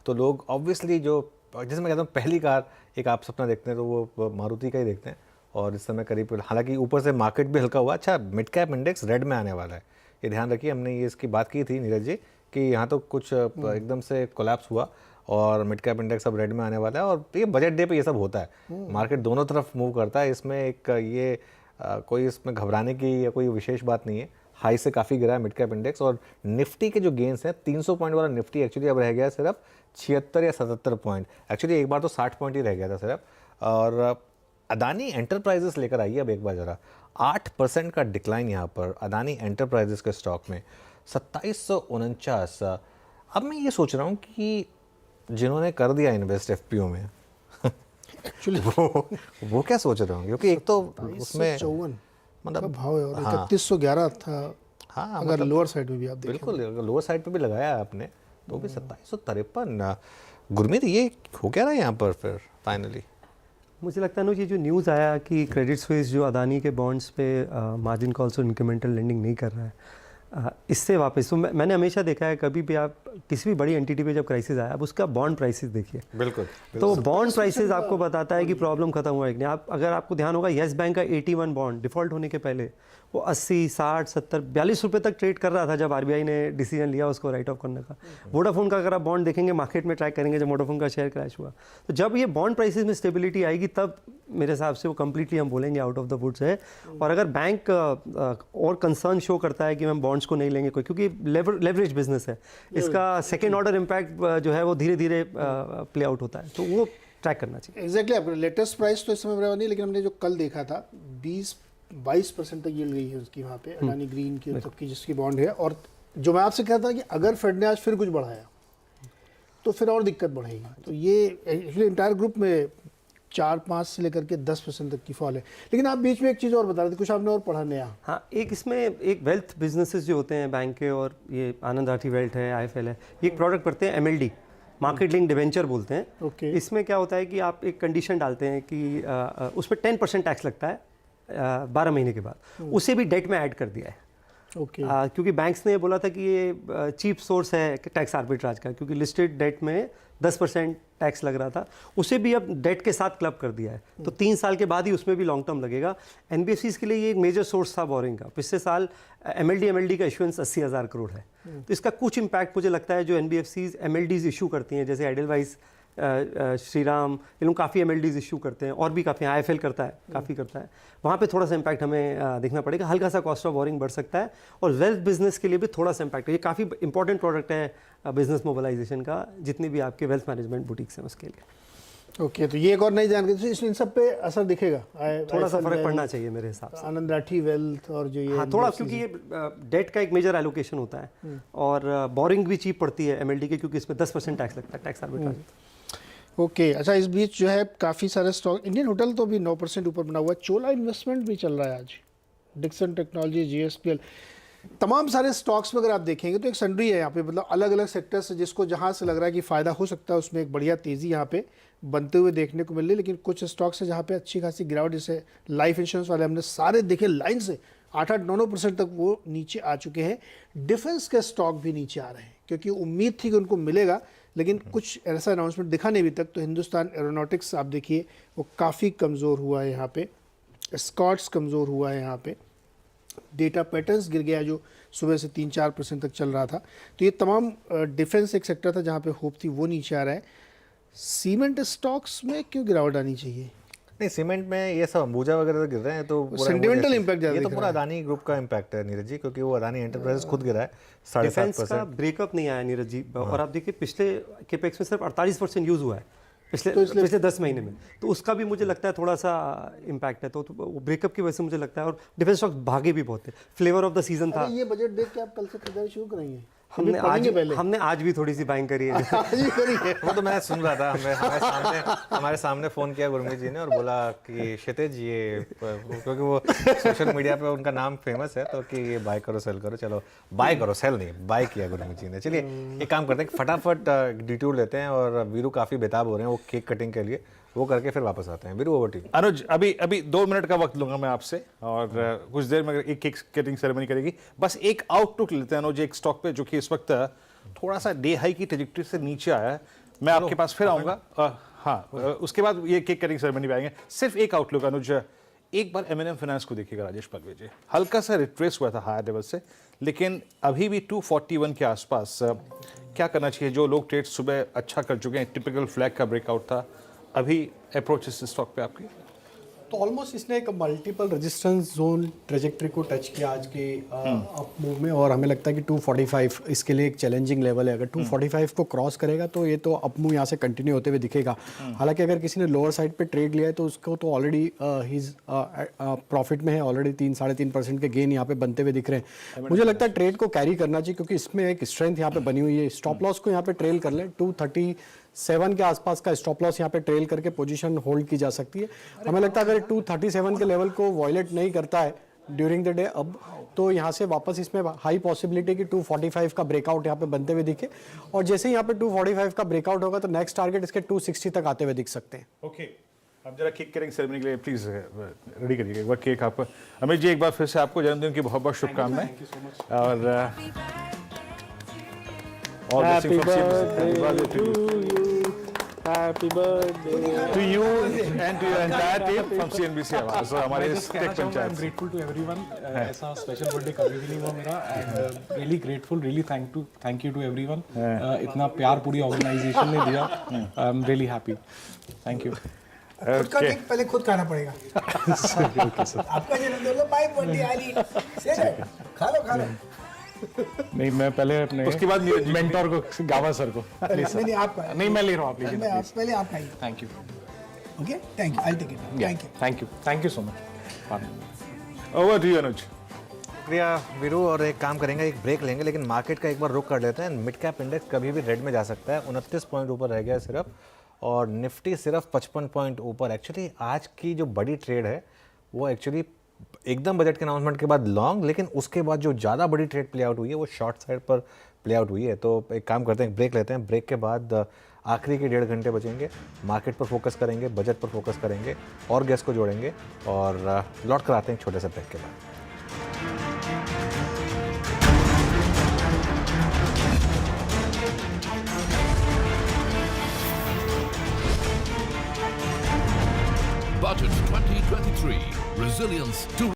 तो लोग ऑब्वियसली, जो जैसे मैं कहता हूँ पहली कार एक आप सपना देखते हैं तो वो मारुति का ही देखते हैं। और इस समय करीब, हालांकि ऊपर से मार्केट भी हल्का हुआ। अच्छा, मिड कैप इंडेक्स रेड में आने वाला है, ये ध्यान रखिए। हमने ये इसकी बात की थी नीरज जी कि यहाँ तो कुछ एकदम से कोलैप्स हुआ, और मिड कैप इंडेक्स अब रेड में आने वाला है। और ये बजट डे पे ये सब होता है, मार्केट दोनों तरफ मूव करता है। इसमें एक ये कोई इसमें घबराने की या कोई विशेष बात नहीं है। हाई से काफ़ी गिरा है मिड कैप इंडेक्स, और निफ्टी के जो गेंस हैं, 300 पॉइंट वाला निफ्टी एक्चुअली अब रह गया है सिर्फ 76 या 77 पॉइंट। एक्चुअली एक बार तो 60 पॉइंट ही रह गया था सिर्फ। और अदानी एंटरप्राइजेस लेकर आइए अब एक बार ज़रा, 8% का डिक्लाइन यहाँ पर अदानी एंटरप्राइजेस के स्टॉक में, 2749। अब मैं ये सोच रहा हूँ कि जिन्होंने कर दिया इन्वेस्ट एफपीओ में एक्चुअली वो क्या सोच रहे होंगे, क्योंकि एक तो उसमें 54 मतलब भाव है, और हाँ, 3111 था। हाँ, अगर मतलब लोअर साइड में भी आप देखें, बिल्कुल लोअर साइड पे भी लगाया है आपने, तो भी 2753। गुरमीत, ये हो क्या रहा है यहाँ पर फिर फाइनली? मुझे लगता है ना, ये जो न्यूज़ आया कि क्रेडिट स्विस जो अदानी के बॉन्ड्स पे मार्जिन कॉल्स और इंक्रीमेंटल लेंडिंग नहीं कर रहा है, इससे वापस, तो मैंने हमेशा देखा है, कभी भी आप किसी भी बड़ी एंटिटी पे जब क्राइसिस आया, आप उसका बॉन्ड प्राइसेस देखिए। बिल्कुल। तो बॉन्ड प्राइसेस आपको बताता है कि प्रॉब्लम खत्म हुआ है कि नहीं। आप अगर आपको ध्यान होगा, येस बैंक का 81 बॉन्ड डिफ़ॉल्ट होने के पहले वो 80, 60, 70, 42 रुपये तक ट्रेड कर रहा था जब आरबीआई ने डिसीजन लिया उसको राइट ऑफ करने का। वोडाफोन का अगर आप बॉन्ड देखेंगे, मार्केट में ट्रैक करेंगे, जब वोडाफोन का शेयर क्रैश हुआ, तो जब ये बॉन्ड प्राइसेस में स्टेबिलिटी आएगी तब मेरे हिसाब से वो कम्प्लीटली हम बोलेंगे आउट ऑफ द वुड्स है। और अगर बैंक और कंसर्न शो करता है कि हम बॉन्ड्स को नहीं लेंगे कोई, क्योंकि लेवरेज बिजनेस है, इसका सेकेंड ऑर्डर इम्पैक्ट जो है वो धीरे धीरे प्ले आउट होता है, तो वो ट्रैक करना चाहिए। एग्जैक्टली। आपका लेटेस्ट प्राइस तो इस समय बराबर नहीं, लेकिन हमने जो कल देखा था 20-22% तक यील्ड गई है उसकी, वहाँ पे अडानी ग्रीन की तक की जिसकी बॉन्ड है। और जो मैं आपसे कहता था कि अगर फेड ने आज फिर कुछ बढ़ाया तो फिर और दिक्कत बढ़ेगी। तो ये एक्चुअली इंटायर ग्रुप में 4-5 से लेकर के 10% तक की फॉल है। लेकिन आप बीच में एक चीज़ और बता रहे थे, कुछ आपने और पढ़ा नया। हाँ, एक इसमें एक वेल्थ बिजनेसेस जो होते हैं बैंक के, और ये आनंद राठी वेल्थ है, IIFL है, ये एक प्रोडक्ट पढ़ते हैं MLD, मार्केट लिंक डिवेंचर बोलते हैं। ओके। इसमें क्या होता है कि आप एक कंडीशन डालते हैं कि उस पर 10% टैक्स लगता है 12 महीने के बाद, उसे भी डेट में ऐड कर दिया है। ओके क्योंकि बैंक्स ने बोला था कि ये चीप सोर्स है टैक्स आर्बिट्राज का, क्योंकि लिस्टेड डेट में 10% टैक्स लग रहा था, उसे भी अब डेट के साथ क्लब कर दिया है, तो 3 साल के बाद ही उसमें भी लॉन्ग टर्म लगेगा। एनबीएफसीज के लिए ये एक मेजर सोर्स था बोरिंग का। पिछले साल एमएलडी का इशुएंस 80,000 करोड़ है, तो इसका कुछ इम्पैक्ट मुझे लगता है जो एनबीएफसीज एमएलडीज इशू करती हैं, जैसे आइडलवाइज, श्रीराम, ये लोग काफ़ी एमएलडीज इशू करते हैं, और भी काफ़ी आईएफएल करता है, काफ़ी करता है, वहाँ पे थोड़ा सा इम्पैक्ट हमें देखना पड़ेगा। हल्का सा कॉस्ट ऑफ बोरिंग बढ़ सकता है, और वेल्थ बिजनेस के लिए भी थोड़ा सा इम्पैक्ट है। ये काफ़ी इंपॉर्टेंट प्रोडक्ट है बिजनेस मोबिलाइजेशन का, जितनी भी आपके वेल्थ मैनेजमेंट बुटीक्स हैं उसके लिए। ओके, तो ये एक और नई जानकारी, इन सब पे असर दिखेगा, थोड़ा सा फर्क पड़ना चाहिए मेरे हिसाब से। आनंद राठी वेल्थ और जो ये, हाँ थोड़ा, क्योंकि ये डेट का एक मेजर एलोकेशन होता है, और बोरिंग भी चीप पड़ती है एमएलडी के, क्योंकि इसमें 10% टैक्स लगता है, टैक्स आर्बिट्राज। ओके अच्छा, इस बीच जो है काफ़ी सारे स्टॉक, इंडियन होटल तो भी 9% ऊपर बना हुआ है, चोला इन्वेस्टमेंट भी चल रहा है आज, डिक्सन टेक्नोलॉजी, जीएसपीएल, तमाम सारे स्टॉक्स में अगर आप देखेंगे तो एक सन्ड्री है यहाँ पे, मतलब अलग अलग सेक्टर से जिसको जहाँ से लग रहा है कि फ़ायदा हो सकता है उसमें एक बढ़िया तेज़ी यहाँ पे बनते हुए देखने को मिल रही है। लेकिन कुछ स्टॉक्स है जहाँ पे अच्छी खासी गिरावट, जैसे लाइफ इंश्योरेंस वाले हमने सारे देखे लाइन से 8-9% तक वो नीचे आ चुके हैं। डिफेंस के स्टॉक भी नीचे आ रहे हैं, क्योंकि उम्मीद थी कि उनको मिलेगा, लेकिन कुछ ऐसा अनाउंसमेंट दिखा नहीं अभी तक। तो हिंदुस्तान एरोनॉटिक्स आप देखिए वो काफ़ी कमज़ोर हुआ है यहाँ पे, स्कॉट्स कमज़ोर हुआ है यहाँ पे, डेटा पैटर्न्स गिर गया जो सुबह से 3-4% तक चल रहा था। तो ये तमाम डिफेंस एक सेक्टर था जहाँ पे होप थी, वो नीचे आ रहा है। सीमेंट स्टॉक्स में क्यों गिरावट आनी चाहिए? नहीं, सीमेंट में ये सब अंबुजा वगैरह गिर रहे हैं, तो सेंटिमेंटल इम्पैक्ट ज़्यादा, ये तो पूरा अदानी ग्रुप का इम्पैक्ट है नीरज जी, क्योंकि वो अदानी एंटरप्राइजेस खुद गिरा है 7.5%। का ब्रेकअप नहीं आया नीरज जी, और आप देखिए पिछले केपेक्स में सिर्फ 48% यूज़ हुआ है पिछले 10 महीने में, तो उसका भी मुझे लगता है थोड़ा सा इम्पैक्ट है। तो ब्रेकअप की वजह से मुझे लगता है, और डिफेंस स्टॉक्स भागे भी बहुत थे, फ्लेवर ऑफ द सीजन था। ये बजट देख के आप कल से खरीदारी शुरू करेंगे? हमने आज भी थोड़ी सी बाइंग करी है। आज भी करी है। वो तो मैं सुन रहा था, हमारे सामने फ़ोन किया गुरमीत जी ने और बोला कि क्षितिज ये, क्योंकि वो सोशल मीडिया पे उनका नाम फेमस है, तो कि ये बाय करो सेल करो, चलो बाय करो, सेल नहीं बाय किया गुरमीत जी ने। चलिए एक काम करते हैं, फटाफट डिटूर लेते हैं, और वीरू काफ़ी बेताब हो रहे हैं वो केक कटिंग के लिए, वो करके फिर वापस आते हैं। Viru over to you. Anuj, अभी 2 मिनट का वक्त लूंगा मैं आपसे, और कुछ देर में एक केक कटिंग सेरेमनी करेगी। बस एक आउटलुक लेते हैं अनुज एक स्टॉक पे जो कि इस वक्त थोड़ा सा डे हाई की ट्रैजेक्टरी से नीचे आया है। मैं आपके पास फिर आऊँगा, हाँ उसके बाद ये केक कटिंग सेरेमनी पे आएंगे। सिर्फ एक आउटलुक अनुज, एक बार M&M फाइनेंस को देखिएगा राजेश पलवे जी, हल्का सा रिट्रेस हुआ था हायर लेवल से, लेकिन अभी भी 241 के आसपास क्या करना चाहिए? जो लोग ट्रेड सुबह अच्छा कर चुके हैं, टिपिकल फ्लैग का ब्रेकआउट था, अभी अप्रोच इस स्टॉक पे आपकी? तो ऑलमोस्ट इसने एक मल्टीपल रेजिस्टेंस जोन ट्रेजेक्टरी को टच किया आज के अप मूव में, और हमें लगता है कि 245 इसके लिए एक चैलेंजिंग लेवल है। अगर 245 को क्रॉस करेगा तो ये तो अप मूव यहाँ से कंटिन्यू होते हुए दिखेगा। हालांकि अगर किसी ने लोअर साइड पे ट्रेड लिया है तो उसको तो ऑलरेडी हीज प्रॉफिट में है, ऑलरेडी 3-3.5% के गेन यहाँ पे बनते हुए दिख रहे हैं। मुझे लगता है ट्रेड को कैरी करना चाहिए, क्योंकि इसमें एक स्ट्रेंथ यहाँ पे बनी हुई है। स्टॉप लॉस को यहाँ पे ट्रेल कर लें, 237 के आसपास का स्टॉप लॉस यहाँ पे ट्रेल करके पोजीशन होल्ड की जा सकती है। हमें लगता है अगर 237 के लेवल को वॉयलेट नहीं करता है ड्यूरिंग द डे अब, तो यहाँ से वापस इसमें हाई पॉसिबिलिटी कि 245 का ब्रेकआउट यहाँ पे बनते हुए दिखे, और जैसे ही यहाँ पे 245 का ब्रेकआउट होगा तो नेक्स्ट टारगेट इसके 260 तक आते हुए दिख सकते हैं। ओके, अब जरा केक कटिंग सेरेमनी के लिए प्लीज रेडी करिएगा एक बार केक। आप अमित जी, एक बार फिर से आपको जन्मदिन की बहुत बहुत शुभकामनाएं, और Happy birthday to you. Happy birthday to you and to your entire team from CNBC आवाज। और हमारे इस tech Panchayat, I'm grateful to everyone। ऐसा स्पेशल बर्थडे कभी भी नहीं हुआ मेरा, and really grateful, really thank you to everyone. इतना प्यार पूरी ऑर्गेनाइजेशन ने दिया, I am really happy, thank you. खुद का केक पहले खुद खाना पड़ेगा। आपका जन्मदिन, बाय बर्थडे आली, खा लो। नहीं, मैं पहले अपने उसके बाद मेंटोर को, गावा सर को, नहीं आप नहीं मैं ले रहा हूँ, आप लीजिए पहले आप खाइए। Thank you. Okay, thank you, I take it. Thank you so much. Over to you Anuj. शुक्रिया वीरू, और एक काम करेंगे, एक ब्रेक लेंगे, लेकिन मार्केट का एक बार रुक कर लेते हैं। मिड कैप इंडेक्स कभी भी रेड में जा सकता है, 29 पॉइंट ऊपर रह गया सिर्फ, और निफ्टी सिर्फ 55 पॉइंट ऊपर। एक्चुअली आज की जो बड़ी ट्रेड है वो एक्चुअली एकदम बजट के अनाउंसमेंट के बाद लॉन्ग, लेकिन उसके बाद जो ज़्यादा बड़ी ट्रेड प्ले आउट हुई है वो शॉर्ट साइड पर प्ले आउट हुई है। तो एक काम करते हैं, ब्रेक लेते हैं, ब्रेक के बाद आखिरी के 1.5 घंटे बचेंगे, मार्केट पर फोकस करेंगे, बजट पर फोकस करेंगे, और गेस्ट को जोड़ेंगे, और लौट कर आते हैं एक छोटे से ब्रेक के बाद। 3. Resilience to